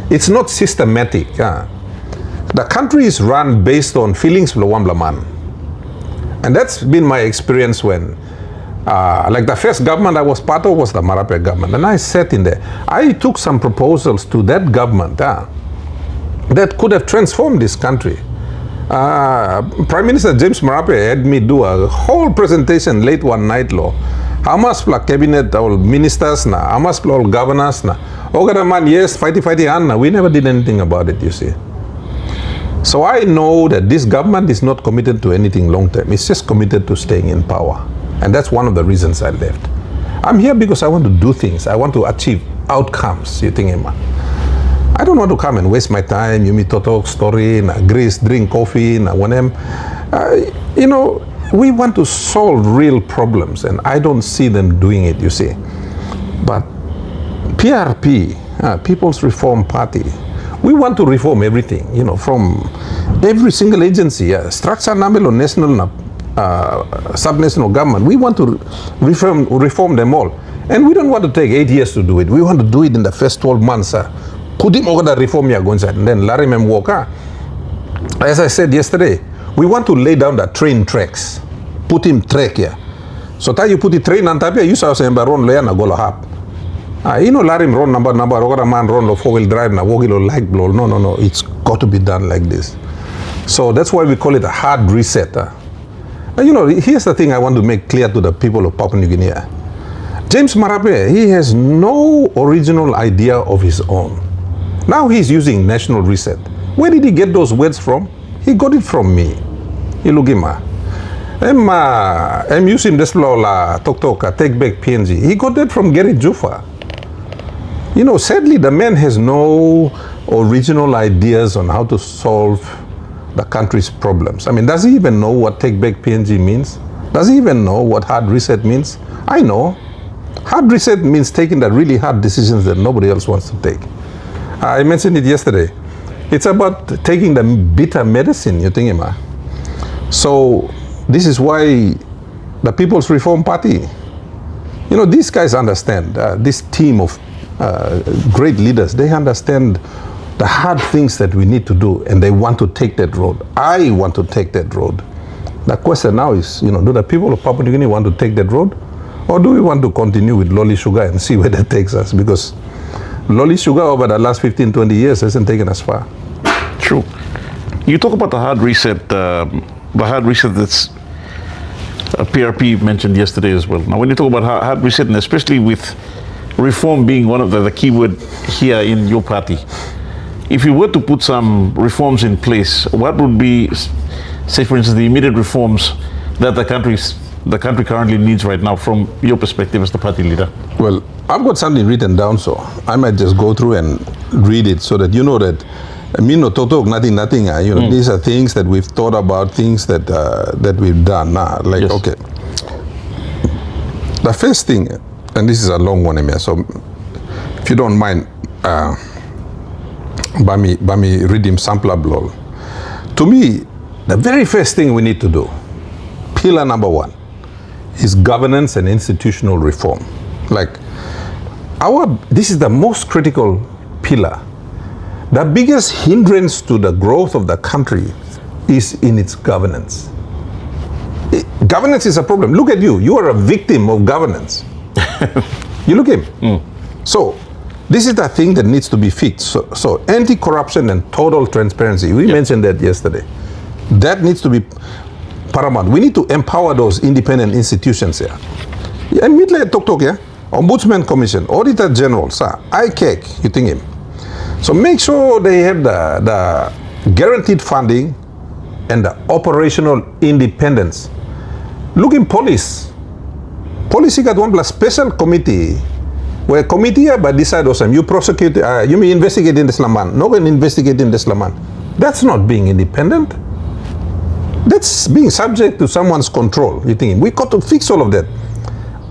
S2: It's not systematic. The country is run based on feelings of the man. And that's been my experience when, like the first government I was part of was the Marape government. And I sat in there. I took some proposals to that government that could have transformed this country. Prime Minister James Marape had me do a whole presentation late one night law. How much for cabinet all ministers na, how much for all governors na. Ogada man, yes, fighty na. We never did anything about it, you see. So I know that this government is not committed to anything long term. It's just committed to staying in power. And that's one of the reasons I left. I'm here because I want to do things. I want to achieve outcomes, you think, Emma. I don't want to come and waste my time, you meet to talk story, na grease, drink coffee, na wanem. We want to solve real problems and I don't see them doing it, you see. But PRP, People's Reform Party, we want to reform everything, from every single agency, structure namelo national, subnational government. We want to reform them all. And we don't want to take 8 years to do it. We want to do it in the first 12 months. Put him over the reform you're going to, and then Larry Mem Walker. As I said yesterday, we want to lay down the train tracks. Put him track here. So that you put the train on top here, you saw saying run lay na go hap. Larry run number, or man run lo 4-wheel drive na wogilo like blow. No. It's got to be done like this. So that's why we call it a hard reset. Here's the thing I want to make clear to the people of Papua New Guinea. James Marape, he has no original idea of his own. Now he's using national reset. Where did he get those words from? He got it from me. Ilugima. I'm using this law, Tok take back PNG. He got that from Gary Jufa. You know, sadly, the man has no original ideas on how to solve the country's problems. I mean, does he even know what take back PNG means? Does he even know what hard reset means? I know. Hard reset means taking the really hard decisions that nobody else wants to take. I mentioned it yesterday. It's about taking the bitter medicine, you think, Emma. So this is why the People's Reform Party, you know, these guys understand, this team of great leaders, they understand the hard things that we need to do, and they want to take that road. I want to take that road. The question now is, you know, do the people of Papua New Guinea want to take that road? Or do we want to continue with lolly sugar and see where that takes us? Because lolly sugar over the last 15, 20 years hasn't taken us far.
S1: True. You talk about the hard reset that's PRP mentioned yesterday as well. Now, when you talk about hard reset, and especially with reform being one of the key word here in your party, if you were to put some reforms in place, what would be, say for instance, the immediate reforms that the country currently needs right now from your perspective as the party leader?
S2: Well, I've got something written down, so I might just go through and read it so that you know that nothing. You know, these are things that we've thought about, things that we've done. Like, yes. Okay. The first thing, and this is a long one, Emir, so if you don't mind, Bami reading sampler blow. To me, the very first thing we need to do, pillar number one, is governance and institutional reform. Like, this is the most critical pillar. The biggest hindrance to the growth of the country is in its governance. Governance is a problem. Look at you. You are a victim of governance. You look at him. So, this is the thing that needs to be fixed. So anti-corruption and total transparency. We mentioned that yesterday. That needs to be paramount. We need to empower those independent institutions here. And meet talk here. Ombudsman Commission, Auditor General, sir, ICAC, you think him. So make sure they have the guaranteed funding and the operational independence. Look in police. Police got one plus special committee where committee but decide also you prosecute, you may investigate in the Slaman. No one investigate in the Slaman. That's not being independent. That's being subject to someone's control. You think we got to fix all of that.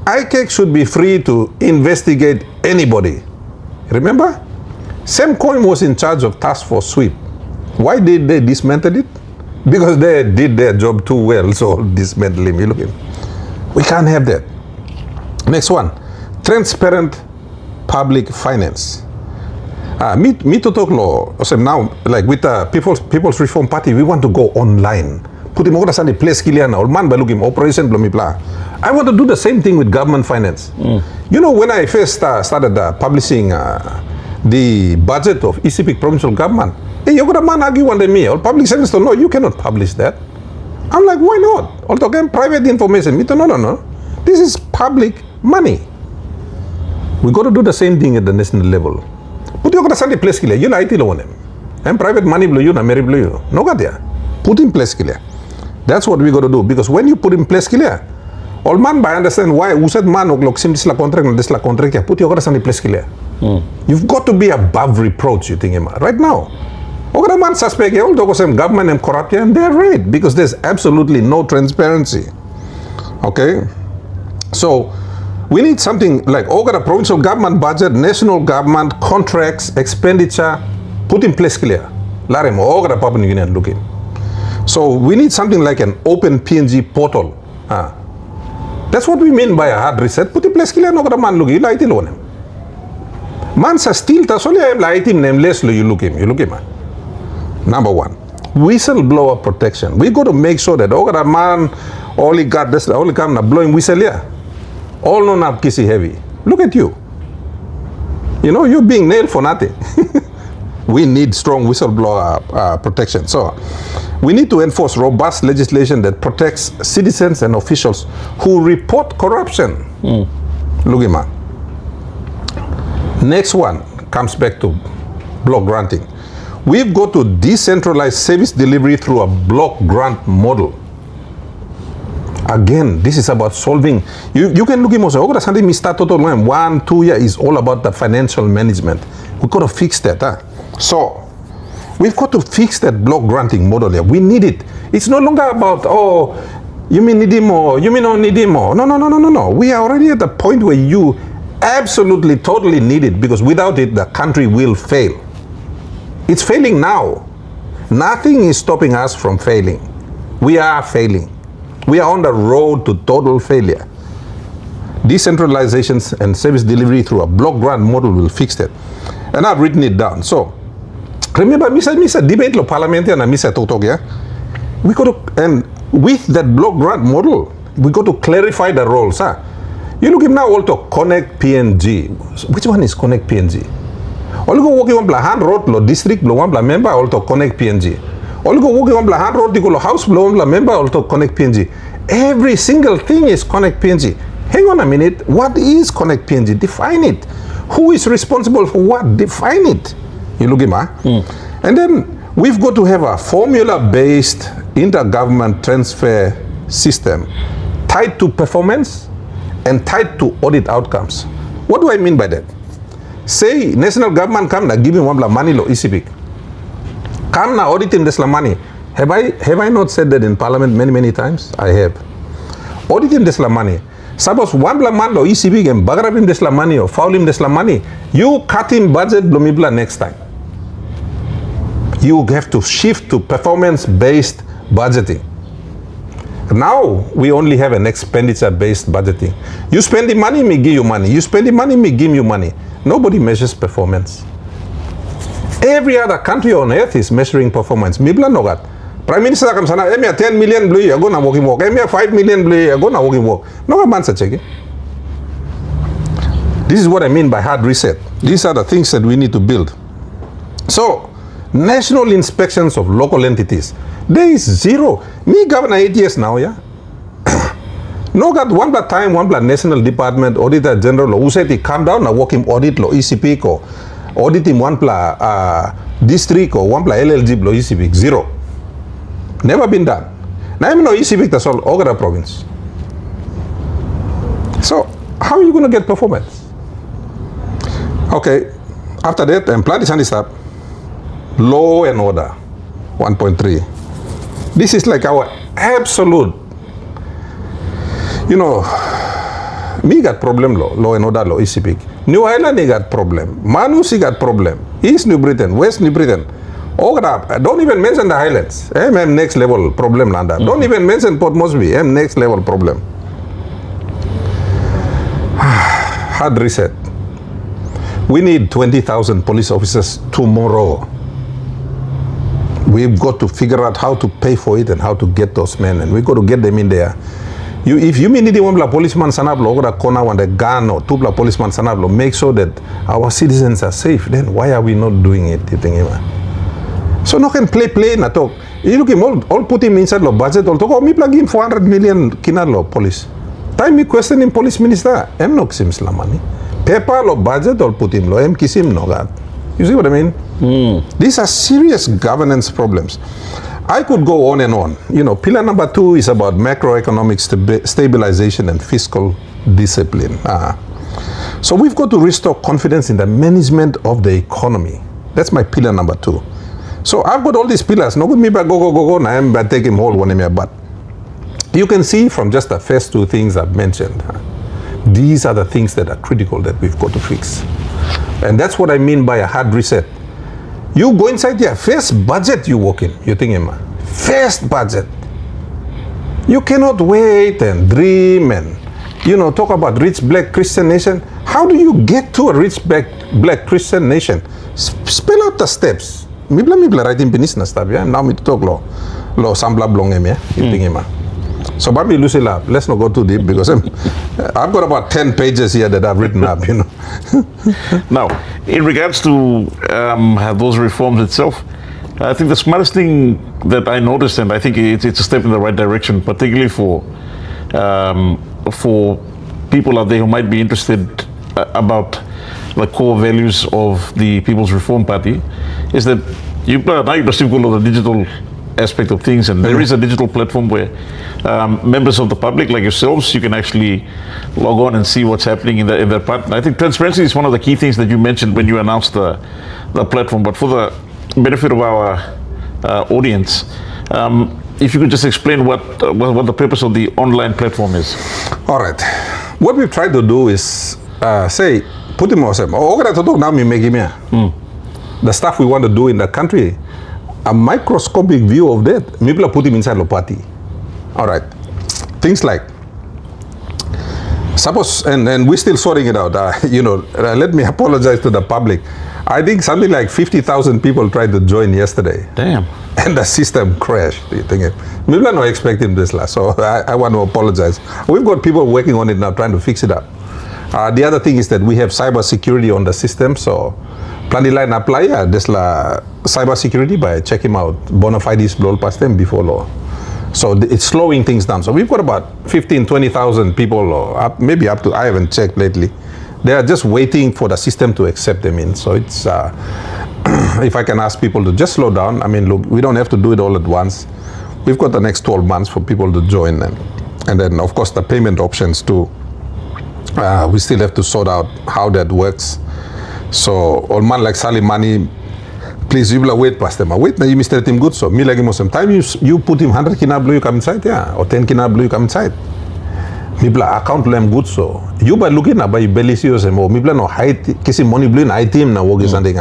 S2: ICAC should be free to investigate anybody. Remember? Sam Coyne was in charge of Task Force Sweep. Why did they dismantle it? Because they did their job too well, so dismantle him. You look at him. We can't have that. Next one, transparent public finance. Me to talk law. So now, like with the People's Reform Party, we want to go online. Put him over Sunday place Cullighan or man by looking operation blah. I want to do the same thing with government finance. You know, when I first started publishing the budget of Sepik provincial government, hey, you got a man argue one day me or public service no, you cannot publish that. I'm like, why not? Although private information, me to no. This is public money. We got to do the same thing at the national level. Put you got a Sunday place Cullighan, you know IT law them. And private money blue you, na Mary blue you. No got there. Put in place Cullighan. That's what we got to do, because when you put in place Cullighan, all man by understand why usad man og sim this la contract and this la contract ya put your got a place Cullighan. You've got to be above reproach, you think, Emma. Right now. Okay, man suspect all the government and corrupt and they're right because there's absolutely no transparency. Okay? So we need something like the provincial government budget, national government, contracts, expenditure, put in place clear. Laremo, the Papua New Guinea looking. So we need something like an open PNG portal. That's what we mean by a hard reset. Put in place clear, no man look, you like it on him. Man sa still ta solely I like him nameless you look him. Number one, whistleblower protection. We got to make sure that the man only got this, only come na blowing whistle here. All no not kissy heavy. Look at you. You know, you're being nailed for nothing. We need strong whistleblower protection. So we need to enforce robust legislation that protects citizens and officials who report corruption. Look him. Next one comes back to block granting. We've got to decentralize service delivery through a block grant model. Again, this is about solving. You can look at most. Ogra Sandy Mr. Total 1, 2 years is all about the financial management. We've got to fix that. So we've got to fix that block granting model here. We need it. It's no longer about, oh, you mean need more, you mean don't need more. No. We are already at the point where you absolutely, totally need it, because without it, the country will fail. It's failing now. Nothing is stopping us from failing. We are failing. We are on the road to total failure. Decentralizations and service delivery through a block grant model will fix that. And I've written it down. So, remember, Mr. Debate lo Parliament and Mr. Totok, yeah? We got to, and with that block grant model, we got to clarify the roles. You look at now also Connect PNG. Which one is Connect PNG? All go working on hand road lo district lo one member also Connect PNG. All go working on hand road lo house lo one member also Connect PNG. Every single thing is Connect PNG. Hang on a minute. What is Connect PNG? Define it. Who is responsible for what? Define it. You look at And then we've got to have a formula-based intergovernment transfer system tied to performance and tied to audit outcomes. What do I mean by that? Say national government come na give him one money lo Sepik. Come na audit him this money. Have I not said that in Parliament many times? I have. Audit him this money. Suppose one man lo Sepik and bagrab him this money or foul him this money. You cut him budget blomibla next time. You have to shift to performance-based budgeting. Now we only have an expenditure-based budgeting. You spend the money, me give you money. You spend the money, me give you money. Nobody measures performance. Every other country on earth is measuring performance. Mibla nogat. Prime Minister comes sana, emia 10 million blue, you go na walking walk. Emia 5 million blue, you go na walking walk. No man sa check. This is what I mean by hard reset. These are the things that we need to build. So, national inspections of local entities. There is zero. Me governor 8 years now, yeah. No got one blood time, one blood national department, auditor general, who said he come down and work him audit lo ECP ko, audit him one blood district or one blood LLG lo ECP, zero. Never been done. Now I'm no ECP that's all Ogara province. So how are you going to get performance? Okay, after that, employee is start. Law and order, 1.3. This is like our absolute, you know, me got problem law and order law is big. New Ireland he got problem. Manus he got problem. East New Britain, West New Britain. Don't even mention the Highlands. Next level problem landa. Don't even mention Port Moresby. Next level problem. Hard reset. We need 20,000 police officers tomorrow. We've got to figure out how to pay for it and how to get those men, and we've got to get them in there. If you need one policeman sanablo or a corner one the gun or two policeman sanablo, make sure that our citizens are safe. Then why are we not doing it? So no can play na talk. You look him all put him inside the budget. All talk. Oh, me plug him 400 million kinalo police. Time me question him police minister. Em no kisim money. Paper lo budget all put him lo em kisim no god. You see what I mean? These are serious governance problems. I could go on and on. You know, pillar number 2 is about macroeconomic stabilization and fiscal discipline. So we've got to restore confidence in the management of the economy. That's my pillar number 2. So I've got all these pillars. No good me back go. Now I'm back take him whole one in my butt. You can see from just the first 2 things I've mentioned. These are the things that are critical that we've got to fix. And that's what I mean by a hard reset. You go inside your first budget you work in. You think, first budget. You cannot wait and dream and, you know, talk about rich black Christian nation. How do you get to a rich black Christian nation? Spell out the steps. Mibla writing penis na stuff, yeah? Now me to talk lo sambla blong em, yeah? You think, So Babi Lucy Lab, let's not go too deep because I've got about 10 pages here that I've written up, you know.
S1: Now, in regards to those reforms itself, I think the smartest thing that I noticed, and I think it's a step in the right direction, particularly for people out there who might be interested about the core values of the People's Reform Party is that now you're typical of the digital aspect of things, and there is a digital platform where members of the public like yourselves, you can actually log on and see what's happening in that part. And I think transparency is one of the key things that you mentioned when you announced the platform. But for the benefit of our audience, if you could just explain what the purpose of the online platform is.
S2: All right. What we've tried to do is say, put him the stuff we want to do in the country, a microscopic view of that, people put him inside the party. All right. Things like, suppose, and we're still sorting it out, let me apologize to the public. I think something like 50,000 people tried to join yesterday.
S1: Damn.
S2: And the system crashed. You think people are not expecting this last, so I want to apologize. We've got people working on it now, trying to fix it up. The other thing is that we have cyber security on the system, so plenty line apply, there's la cyber security by checking out bona fides blow past them before law. So it's slowing things down. So we've got about 15, 20,000 people, or maybe up to, I haven't checked lately. They are just waiting for the system to accept them in. So it's, if I can ask people to just slow down, I mean, look, we don't have to do it all at once. We've got the next 12 months for people to join them. And then, of course, the payment options too. We still have to sort out how that works. So, all man like Sally money, please, you will wait past them. Wait, now you Mr. Tim good. So, me like him some time you put him 100 kina blue, you come inside, yeah, or 10 kina blue, you come inside. Mibla account lem good so. You by looking na by belisios and more. Mibla no height kissing money blue na team na wogi something.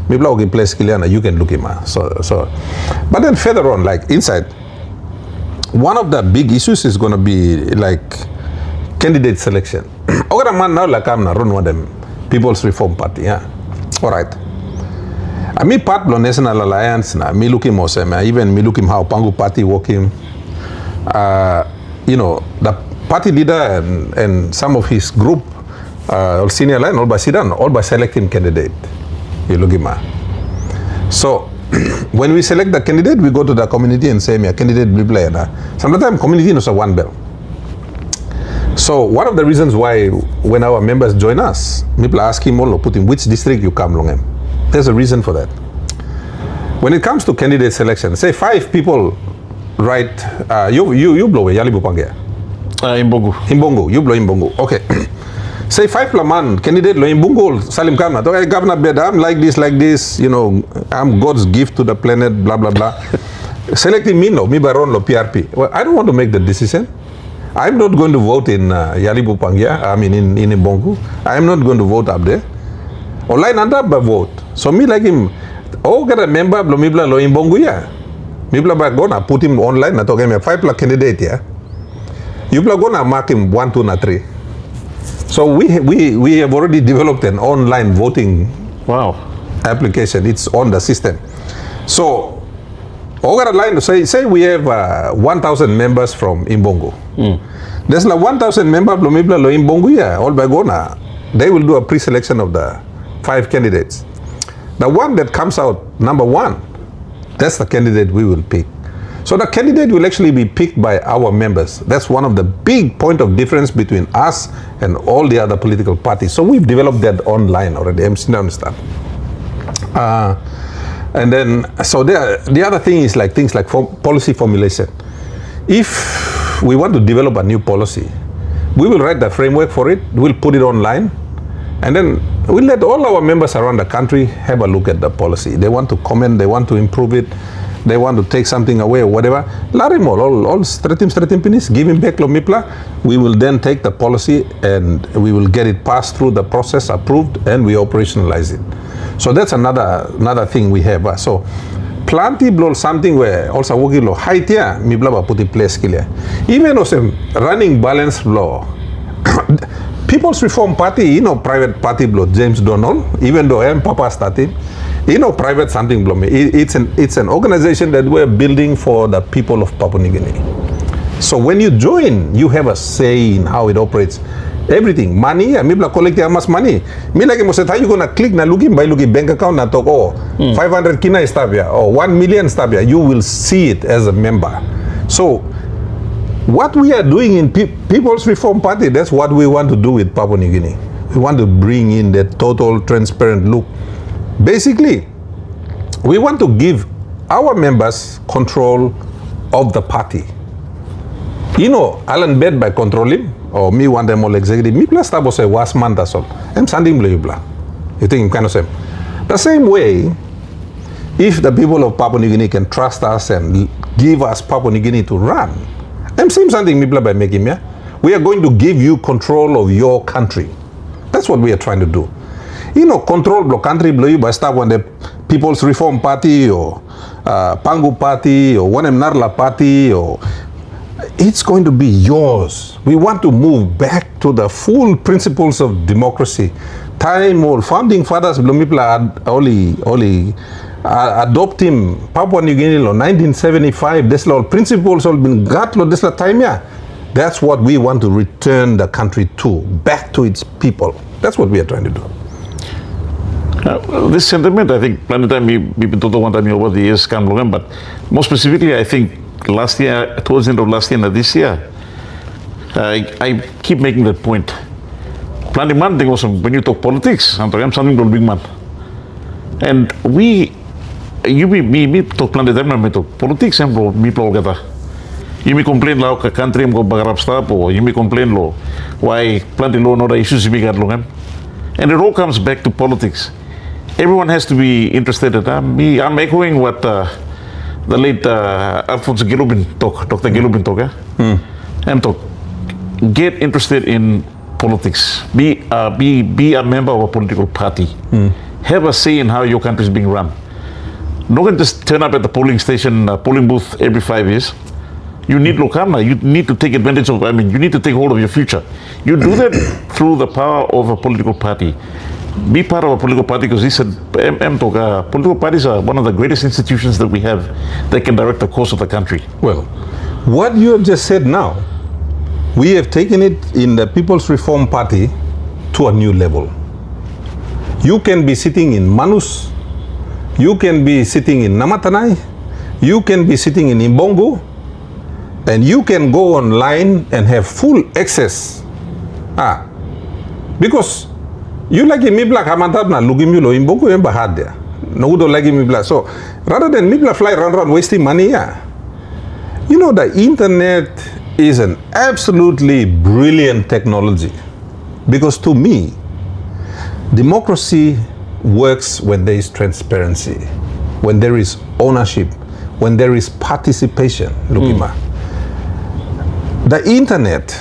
S2: Mibla wogi place Cullighan you can look him. So, but then further on, like inside, one of the big issues is going to be like candidate selection. Ogara man now like I'm na run one them People's Reform Party, yeah. All right. I mean part of National Alliance na me looking more even me looking how Pangu Party working. The party leader and some of his group, senior line, all by sit-down, all by selecting candidate. You look him. So when we select the candidate, we go to the community and say, "Me candidate will play." Sometimes community knows a one bell. So one of the reasons why when our members join us, people ask him all put in which district you come along him. There's a reason for that. When it comes to candidate selection, say 5 people write, you blow a Yalibu Pangia. Imbongo, you blow Imbongo. Okay. Say 5 Laman, candidate lo Imbongo, Salim Kama, okay, Governor Bed, I'm like this, I'm God's gift to the planet, blah, blah, blah. Selecting me, no, me Baron, lo PRP. Well, I don't want to make the decision. I'm not going to vote in Yalibu Pangia, I mean in Imbongo. I'm not going to vote up there. Online and up vote. So me like him, get a member, lo mibla lo Imbongo, yeah. Mibla ba gonna put him online, na toge me 5 candidate, yeah. You gonna mark him 1, 2, na 3. So we have already developed an online voting application. It's on the system. So over a line, say we have 1,000 members from Imbongo. There's like 1,000 members from Imbongo, yeah, all by Gona. They will do a pre-selection of the 5 candidates. The one that comes out number 1, that's the candidate we will pick. So the candidate will actually be picked by our members. That's one of the big point of difference between us and all the other political parties. So we've developed that online already. I'm still understand. And then, so the other thing is like things like policy formulation. If we want to develop a new policy, we will write the framework for it. We'll put it online, and then we'll let all our members around the country have a look at the policy. They want to comment. They want to improve it. They want to take something away or whatever. Let him all stratim pinis, give him back Lomipla. We will then take the policy and we will get it passed through the process, approved, and we operationalize it. So that's another thing we have. So plenty blow something where also working law height here, mi blaba put in place clear. Even also running balance law. People's Reform Party, private party blow James Donald, even though I'm Papa started. Private something blow me. It's an organization that we're building for the people of Papua New Guinea. So when you join, you have a say in how it operates. Everything, money, me bla collect amas money. Me like mo how you gonna click na looking by looking bank account na talk 500 kina stabia or 1 million stabia. You will see it as a member. So What we are doing in People's Reform Party, that's what we want to do with Papua New Guinea. We want to bring in the total transparent look. Basically, we want to give our members control of the party. You know, Alan bed by control him, or me want them all executive. Me plus tabo say was man that's all. I'm sending blue blah. You think I'm kind of same? The same way, if the people of Papua New Guinea can trust us and give us Papua New Guinea to run, I'm saying something me by making me. We are going to give you control of your country. That's what we are trying to do. You know, control the country blue by start when the People's Reform Party or Pangu Party or Wanem Narla Party or it's going to be yours. We want to move back to the full principles of democracy. Time old founding fathers Blumipla only adopting Papua New Guinea law 1975. This law principles all been got law this time yeah. That's what we want to return the country to, back to its people. That's what we are trying to do.
S1: This sentiment, I think, plenty of time we've been told one time over the years, but more specifically, I think last year, towards the end of last year and this year, I keep making that point. Plenty man thing was when you talk politics, I'm something called big man. And me talk plenty time, me talk politics, and me play you may complain like a country go bagarap stop, or you may complain law why plenty law and other issues be got long. And it all comes back to politics. Everyone has to be interested. I'm echoing what the late Alphonse Gilubin talk, Dr. Gilubin talk, and talk. Get interested in politics. Be a member of a political party. Have a say in how your country is being run. Don't just turn up at the polling station, polling booth every 5 years. You need Lokana. You need to take advantage of. You need to take hold of your future. You do that through the power of a political party. Be part of a political party because he said, political parties are one of the greatest institutions that we have that can direct the course of the country.
S2: Well, what you have just said now, we have taken it in the People's Reform Party to a new level. You can be sitting in Manus, you can be sitting in Namatanai, you can be sitting in Imbongo, and you can go online and have full access. Because you like me black Hamantabna, Lugimilo, Imbongo, and Bahadia. No, don't like me black. So rather than me black fly around wasting money, you know, the internet is an absolutely brilliant technology. Because to me, democracy works when there is transparency, when there is ownership, when there is participation. Lukima. The internet,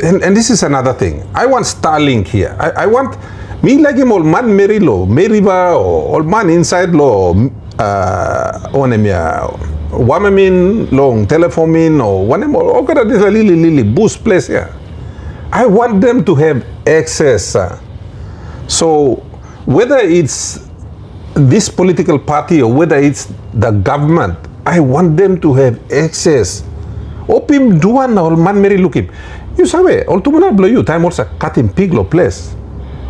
S2: and this is another thing. I want Starlink here. I want me like him old man Merilo, Meriva, or old man inside law, Wamamin, long telephoning, or one more. Okay, that is a lily boost place here. I want them to have access. So whether it's this political party or whether it's the government, I want them to have access. Opim duan or man meri lookim. You sabe, all tumana blow you time also cutting pig lo place.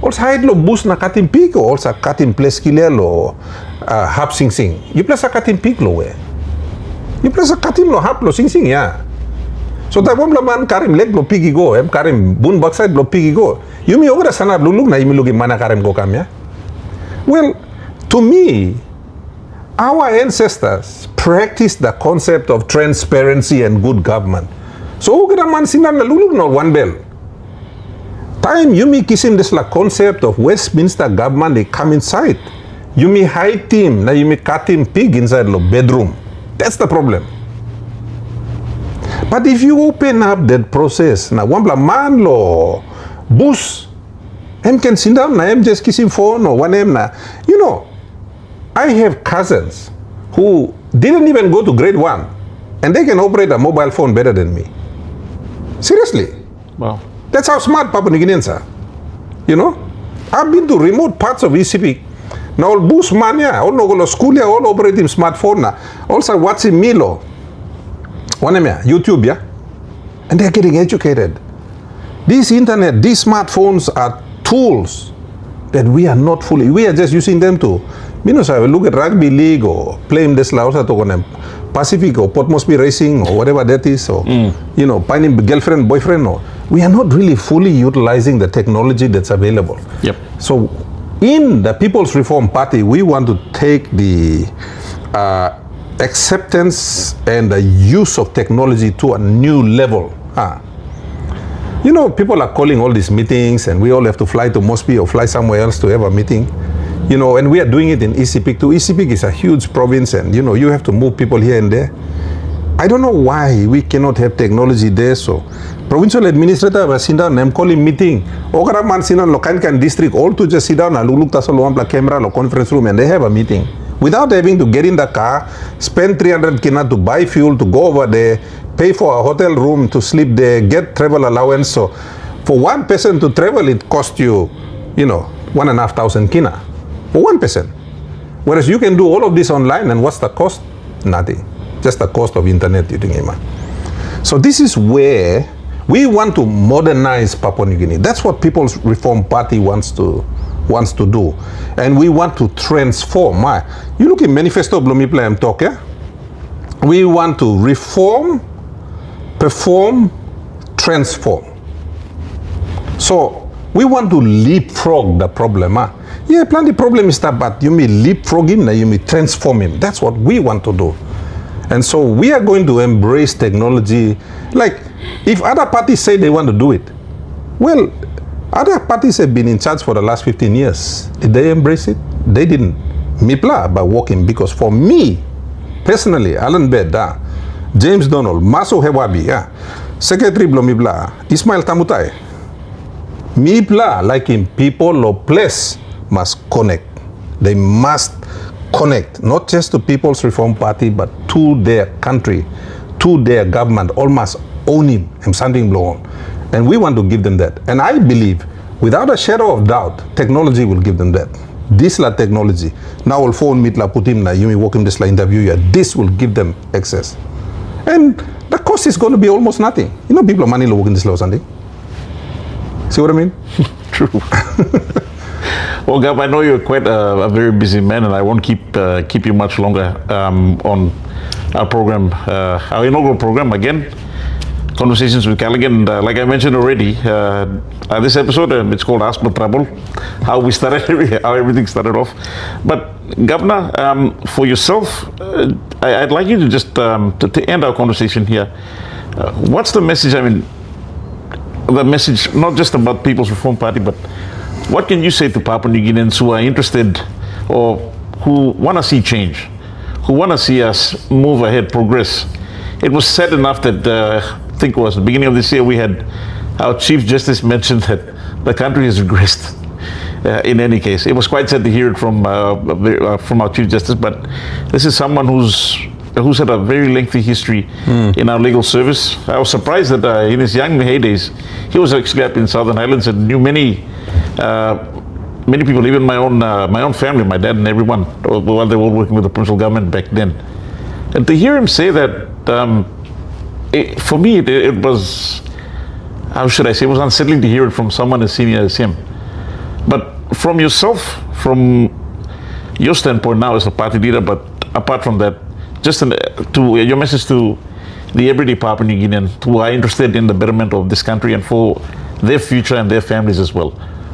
S2: Also hide lo boost na cutting pig or also cutting place killer lo hap sing sing. You place a cutting pig lo we. You place a cutting lo hap lo sing sing yeah. So that one man karim leg lo piggy go, em karim bun backside lo piggy go. You me over sana blue na you looking mana karim go kam yeah. Well, to me, our ancestors practiced the concept of transparency and good government. So, man sinan na lulug no one bell. Time you me kisim this la concept of Westminster government, they come inside. You me hide him, now you me cut him pig inside the bedroom. That's the problem. But if you open up that process, now one man lo bus, em can sit down, na em just kiss him phone or one em na, you know. I have cousins who didn't even go to grade 1 and they can operate a mobile phone better than me. Seriously.
S1: Wow.
S2: That's how smart Papua New Guineans are. You know? I've been to remote parts of Sepik. Now all boost man yeah, all no go to school yeah, all operating smartphone na. Also watching Milo. One YouTube yeah. And they're getting educated. This internet, these smartphones are tools that we are not fully, we are just using them to, you know, so look at rugby league or playing this la also to Pacific or Port Moresby Racing or whatever that is, or finding girlfriend, boyfriend, or we are not really fully utilizing the technology that's available.
S1: Yep.
S2: So in the People's Reform Party, we want to take the acceptance and the use of technology to a new level. People are calling all these meetings and we all have to fly to Moresby or fly somewhere else to have a meeting. And we are doing it in Sepik too. Sepik is a huge province and, you have to move people here and there. I don't know why we cannot have technology there. So, provincial administrator was sit down and calling meeting. Okara man sit down local district all to just sit down and look at the camera or conference room and they have a meeting. Without having to get in the car, spend 300 kina to buy fuel to go over there, pay for a hotel room to sleep there, get travel allowance. So, for one person to travel, it costs you, 1,500 kina. For one person. Whereas you can do all of this online, and what's the cost? Nothing. Just the cost of internet you think, man. So this is where we want to modernize Papua New Guinea. That's what People's Reform Party wants to do. And we want to transform. You look in Manifesto Blomipla I'm talking. We want to reform, perform, transform. So we want to leapfrog the problem. Yeah, plenty problem is that, but you may leapfrog him, you may transform him. That's what we want to do. And so we are going to embrace technology. Like, if other parties say they want to do it, well, other parties have been in charge for the last 15 years. Did they embrace it? They didn't. Mipla by walking, because for me, personally, Alan Beda, James Donald, Maso Hewabi, Secretary Blomibla, Ismail Tamutai, Mipla, like in people or place, must connect. They must connect, not just to People's Reform Party, but to their country, to their government, all must own him and something blow on. And we want to give them that. And I believe, without a shadow of doubt, technology will give them that. This la technology. Now will phone meet la put him na you walk him this la interview you. This will give them access. And the cost is going to be almost nothing. People are money to walk in this law or something. See what I mean?
S1: True. Well, Gab, I know you're quite a very busy man, and I won't keep you much longer on our program, our inaugural program again, Conversations with Cullighan. Like I mentioned already, this episode, it's called Ask for Trouble, how everything started off. But Governor, for yourself, I'd like you to just to end our conversation here. What's the message? I mean, the message not just about People's Reform Party, but what can you say to Papua New Guineans who are interested or who want to see change, who want to see us move ahead, progress? It was sad enough that I think it was the beginning of this year we had our Chief Justice mentioned that the country has regressed. In any case, it was quite sad to hear it from our Chief Justice, but this is someone who's had a very lengthy history in our legal service. I was surprised that in his young heydays, he was actually up in Southern Highlands and knew many people, even my own family, my dad and everyone, while they were working with the provincial government back then. And to hear him say that, for me, it was, how should I say, it was unsettling to hear it from someone as senior as him. But from yourself, from your standpoint now as a party leader, but apart from that, just to your message to the everyday Papua New Guinean who are interested in the betterment of this country and for their future and their families as well,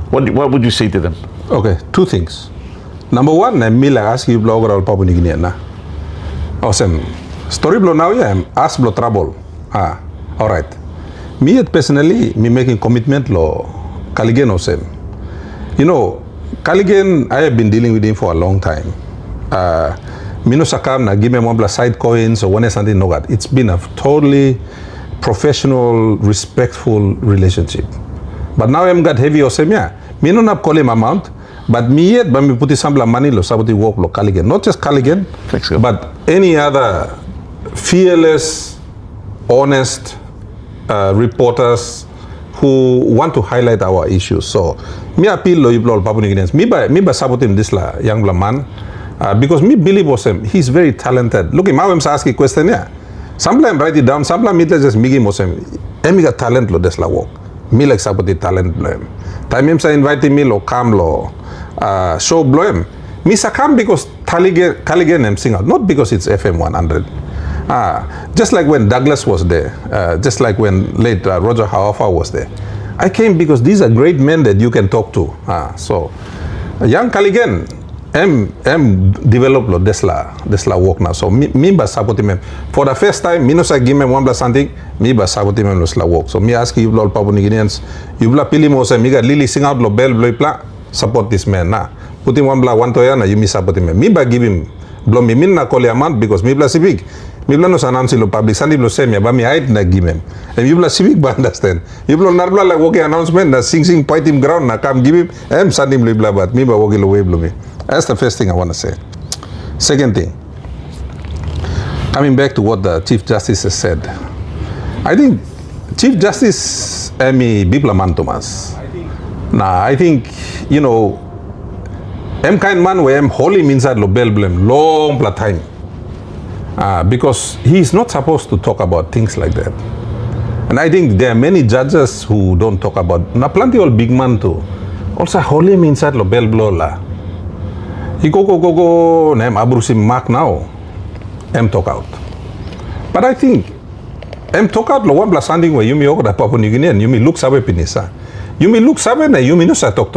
S1: what would you say to them?
S2: Okay, two things. Number one, I'm ask you blogger or Papua New Guinean. Awesome. Story blow now, yeah, ask blow trouble. All right. Me personally, me making commitment law, Cullighan or same. Cullighan, I have been dealing with him for a long time. Mino sakam na give me one side coins or one something no that. It's been a totally professional, respectful relationship. But now I'm got heavy or same, yeah. Me no not call him amount, but me yet, but me put some money lo saboti work lo Cullighan. Not just Cullighan, but any other fearless, honest reporters who want to highlight our issues. So, me appeal lo iblo Papua New Guineans. Me by saboting this la young man. Because me believe was him, he's very talented. Look, I am asking question yeah. Sometimes write it down, sometimes me just migi was him. Emi got talent lo des la work. Me like saboti talent lo him. Time him say invite me lo come lo show blow him. Me sa come because Cullighan am sing out, not because it's FM 100. Just like when Douglas was there, just like when late Roger Hawafa was there. I came because these are great men that you can talk to. So, young Cullighan, I'm developed lo desla work now. So me ba support him. For the first time, me no say give me one plus something. Me ba support him lo work. So me ask you all Papua New Guineans, you bla pili mo say me got Lily sing out lo bell blow pla support this man na. Put him one bla one toya na you me support him. Me ba give him blow me min na call amount because me bla Sepik. Me bla no announce lo public sandi blo say me ba me height na give him. And you bla Sepik ba understand. You bla nar bla like working announcement na sing point him ground na come give him. Sandi him bla but me ba working lo way blow me. That's the first thing I want to say. Second thing, coming back to what the Chief Justice has said, I think Chief Justice Emi Biplaman Thomas. Now, I think, you know, I'm kind man where I'm holding inside lo bell blame long time. Because he is not supposed to talk about things like that. And I think there are many judges who don't talk about, na plenty old big man too. Also holding him inside lo bell blow la. He go, nem abrusim mark now. Talk out. But I think, talk out lo one plus something where you me over the Papua New Guinea and you me look sabe pinisa. You me look sabe na you me no sa talk.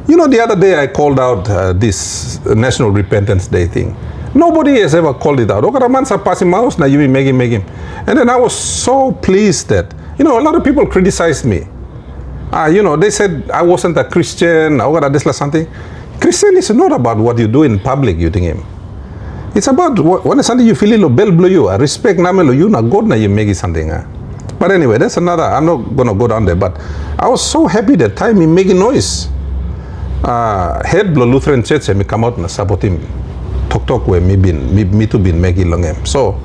S2: You know, the other day I called out this National Repentance Day thing. Nobody has ever called it out. Okay, the man sa passing mouse na you me make him. And then I was so pleased that, you know, a lot of people criticized me. You know, they said I wasn't a Christian, or this or something. Christian is not about what you do in public, you think him. It's about when something you feel it bell blow you, respect namelo you na God na you make it something. But anyway, that's another, I'm not gonna go down there, but I was so happy that time he making noise. Head blow Lutheran Church and me come out and support him. Talk where me too been making long him. So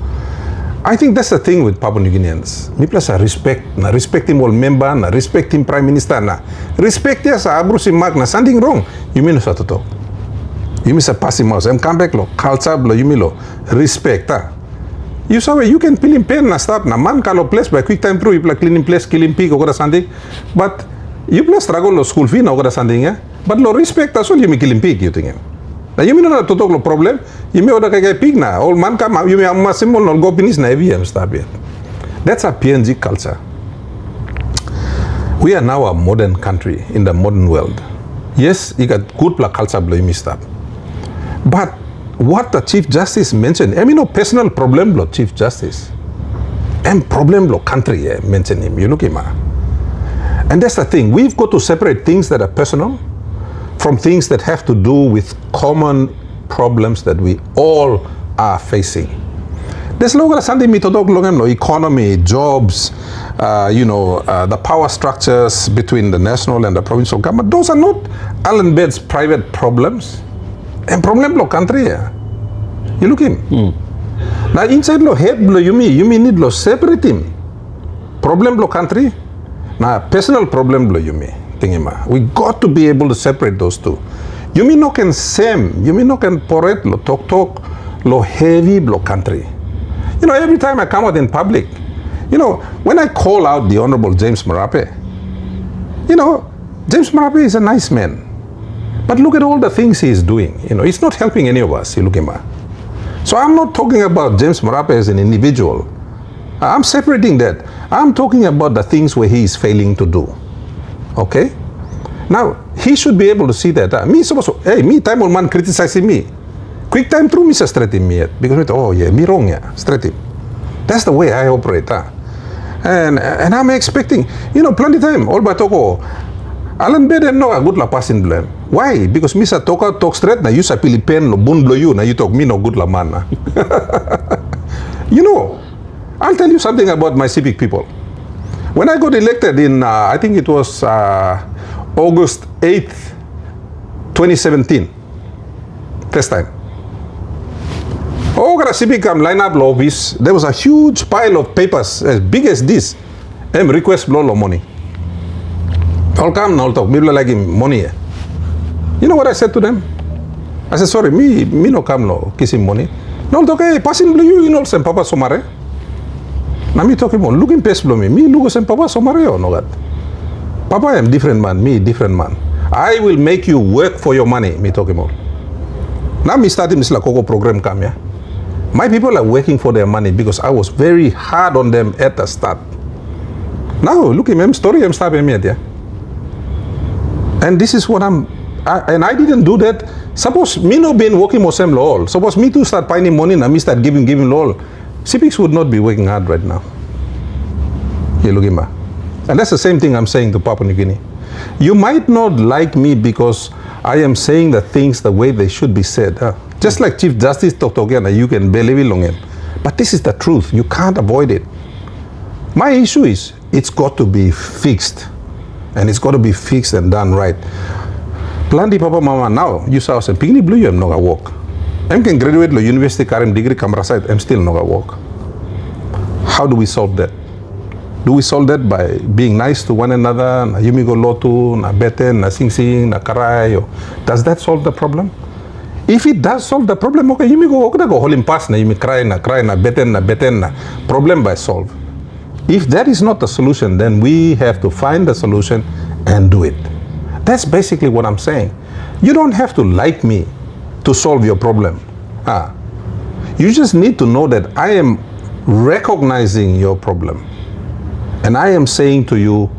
S2: I think that's the thing with Papua New Guineans. Me plus a respect him all member, na respect him prime minister, na respect yes abrusi mark na something wrong. You mean so to talk. You mean a passing mouse. Come back lo culture lo you mean lo respect. You saw you can peel him pen na stop na man kalo place by quick time through you play cleaning place killing pig or something. But you plus struggle lo school fee na or something But lo respect as well you me killing pig you think him. Now you mean not to talk lo problem. You may order kay pig na. All man come you may amma symbol no go pinis na EVM stop yet. That's a PNG culture. We are now a modern country in the modern world. Yes, you got good culture blow you stop. But what the Chief Justice mentioned, I mean no personal problem blow Chief Justice. And problem blow country mention him. You look him. And that's the thing. We've got to separate things that are personal from things that have to do with common problems that we all are facing. There's something economy, jobs, the power structures between the national and the provincial government. Those are not Allan Bed's private problems. And problem blow country. You look him. Now inside lo head blow you mean need lo separate him. Problem blow country. Now personal problem blow you me. We got to be able to separate those two. You mean no can same, you mean no can poret lo talk lo heavy blow country. You know, every time I come out in public, you know, when I call out the Honorable James Marape, you know, James Marape is a nice man. But look at all the things he is doing. You know, he's not helping any of us. You look at him. So I'm not talking about James Marape as an individual. I'm separating that. I'm talking about the things where he is failing to do. Okay? Now, he should be able to see that. Me supposed to, hey, me time old man criticizing me. Quick time through me sa straight him yet. Because oh yeah, me wrong yeah, straight him. That's the way I operate. And I'm expecting, you know, plenty time, all by toko. Allan Bed no a good la passing blame. Why? Because me sa talk straight na you sa Philippine lo bun blow you na you talk me no good la man. You know, I'll tell you something about my Sepik people. When I got elected in, I think it was August 8th, 2017, first time. Oh, Sepik line up office. There was a huge pile of papers as big as this. Request blow money. All come now talk. Me like him money. You know what I said to them? I said, sorry, me no come no kiss him money. No talk, hey, passing blue you know some papa somare. Now me talking about looking pace blow me look some papa somare or no that. Papa I am different man, me different man. I will make you work for your money, me talking about. Now me starting this la coco program come yeah. My people are working for their money because I was very hard on them at the start. Now, look at me, story, I'm stopping me, yeah. And this is what and I didn't do that. Suppose me not been working for some law. Suppose me to start finding money and me start giving law. Sepiks would not be working hard right now. You look at me. And that's the same thing I'm saying to Papua New Guinea. You might not like me because I am saying the things the way they should be said. Just like Chief Justice Toktokiana, you can believe it on him. But this is the truth. You can't avoid it. My issue is, it's got to be fixed. And it's got to be fixed and done right. Planti Papa Mama now, you saw some piggy blue, I'm not gonna walk. I can graduate the university current degree camera site, I'm still not gonna walk. How do we solve that? Do we solve that by being nice to one another? Na yumigo lotu, na beten, na sing sing, na karay. Does that solve the problem? If it does solve the problem, okay, yumigo go holding pass na yumi cry, na beten, na problem by solve. If that is not the solution, then we have to find the solution and do it. That's basically what I'm saying. You don't have to like me to solve your problem. You just need to know that I am recognizing your problem. And I am saying to you,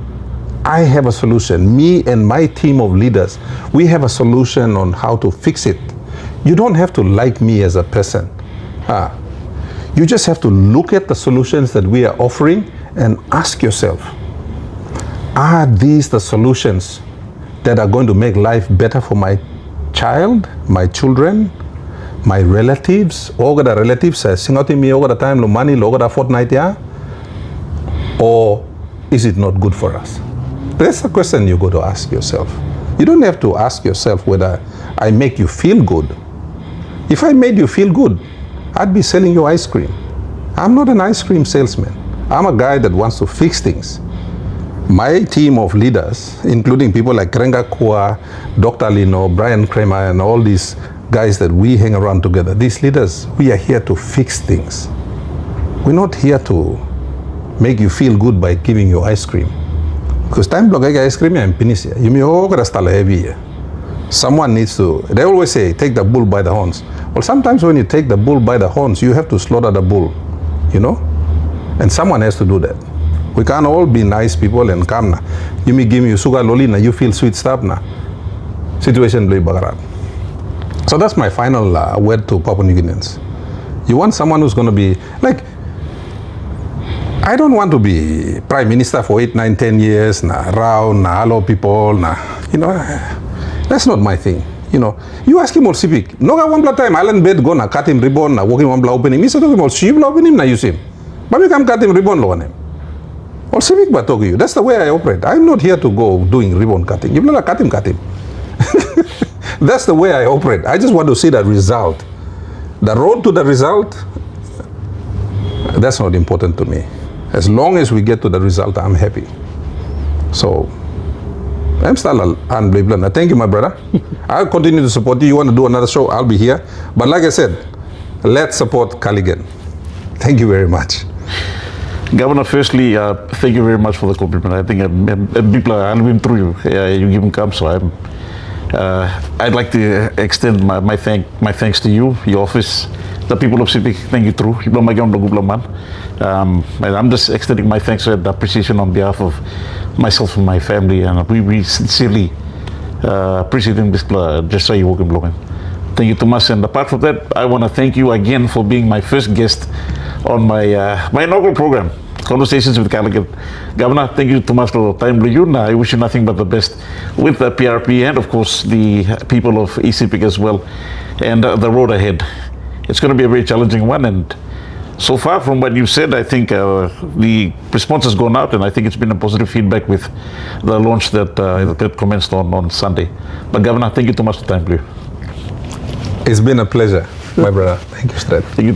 S2: I have a solution. Me and my team of leaders, we have a solution on how to fix it. You don't have to like me as a person. You just have to look at the solutions that we are offering and ask yourself, are these the solutions that are going to make life better for my child, my children, my relatives, all the relatives, singing me all the time, the money, all the fortnight, yeah? Or is it not good for us? That's the question you got to ask yourself. You don't have to ask yourself whether I make you feel good. If I made you feel good, I'd be selling you ice cream. I'm not an ice cream salesman. I'm a guy that wants to fix things. My team of leaders, including people like Krenga Kua, Dr. Lino, Brian Kramer, and all these guys that we hang around together, these leaders, we are here to fix things. We're not here to make you feel good by giving you ice cream. Because time block ice cream and pinisia. You may all got a heavy. Someone needs to, they always say, take the bull by the horns. Well, sometimes when you take the bull by the horns, you have to slaughter the bull, you know? And someone has to do that. We can't all be nice people and come na. You may give me sugar loli na, you feel sweet stuff na. Situation blue bagarat. So that's my final word to Papua New Guineans. You want someone who's going to be, like, I don't want to be prime minister for 8, 9, 10 years, na round, na hello people, na, you know, that's not my thing. You know, you ask him all Sepik. No one time, Allan bed go na cut him ribbon, na walking one bla opening. Me say to him all sheep bla opening na use him. But we can cut him ribbon lo on him. All Sepik but talk to you. That's the way I operate. I'm not here to go doing ribbon cutting. If not cut him, cut him. That's the way I operate. I just want to see the result. The road to the result, that's not important to me. As long as we get to the result, I'm happy. So, I'm still unbelievable. Thank you, my brother. I'll continue to support you. You want to do another show, I'll be here. But like I said, let's support Cullighan. Thank you very much.
S1: Governor, firstly, thank you very much for the compliment. I think people are been through you. You give them come, so I'd like to extend my thanks to you, your office, the people of Sepik. Thank you through. And I'm just extending my thanks and appreciation on behalf of myself and my family, and we sincerely appreciate this just so you welcome blowing. Thank you too much. And apart from that, I want to thank you again for being my first guest on my inaugural program, Conversations with Cullighan. Governor, thank you too much for the time. I wish you nothing but the best with the PRP and of course the people of Sepik as well, and the road ahead. It's going to be a very challenging one, and so far from what you've said, I think the response has gone out, and I think it's been a positive feedback with the launch that commenced on Sunday. But Governor, thank you too much for the time, please.
S2: It's been a pleasure, my brother. Thank you, Strat.
S1: Thank you.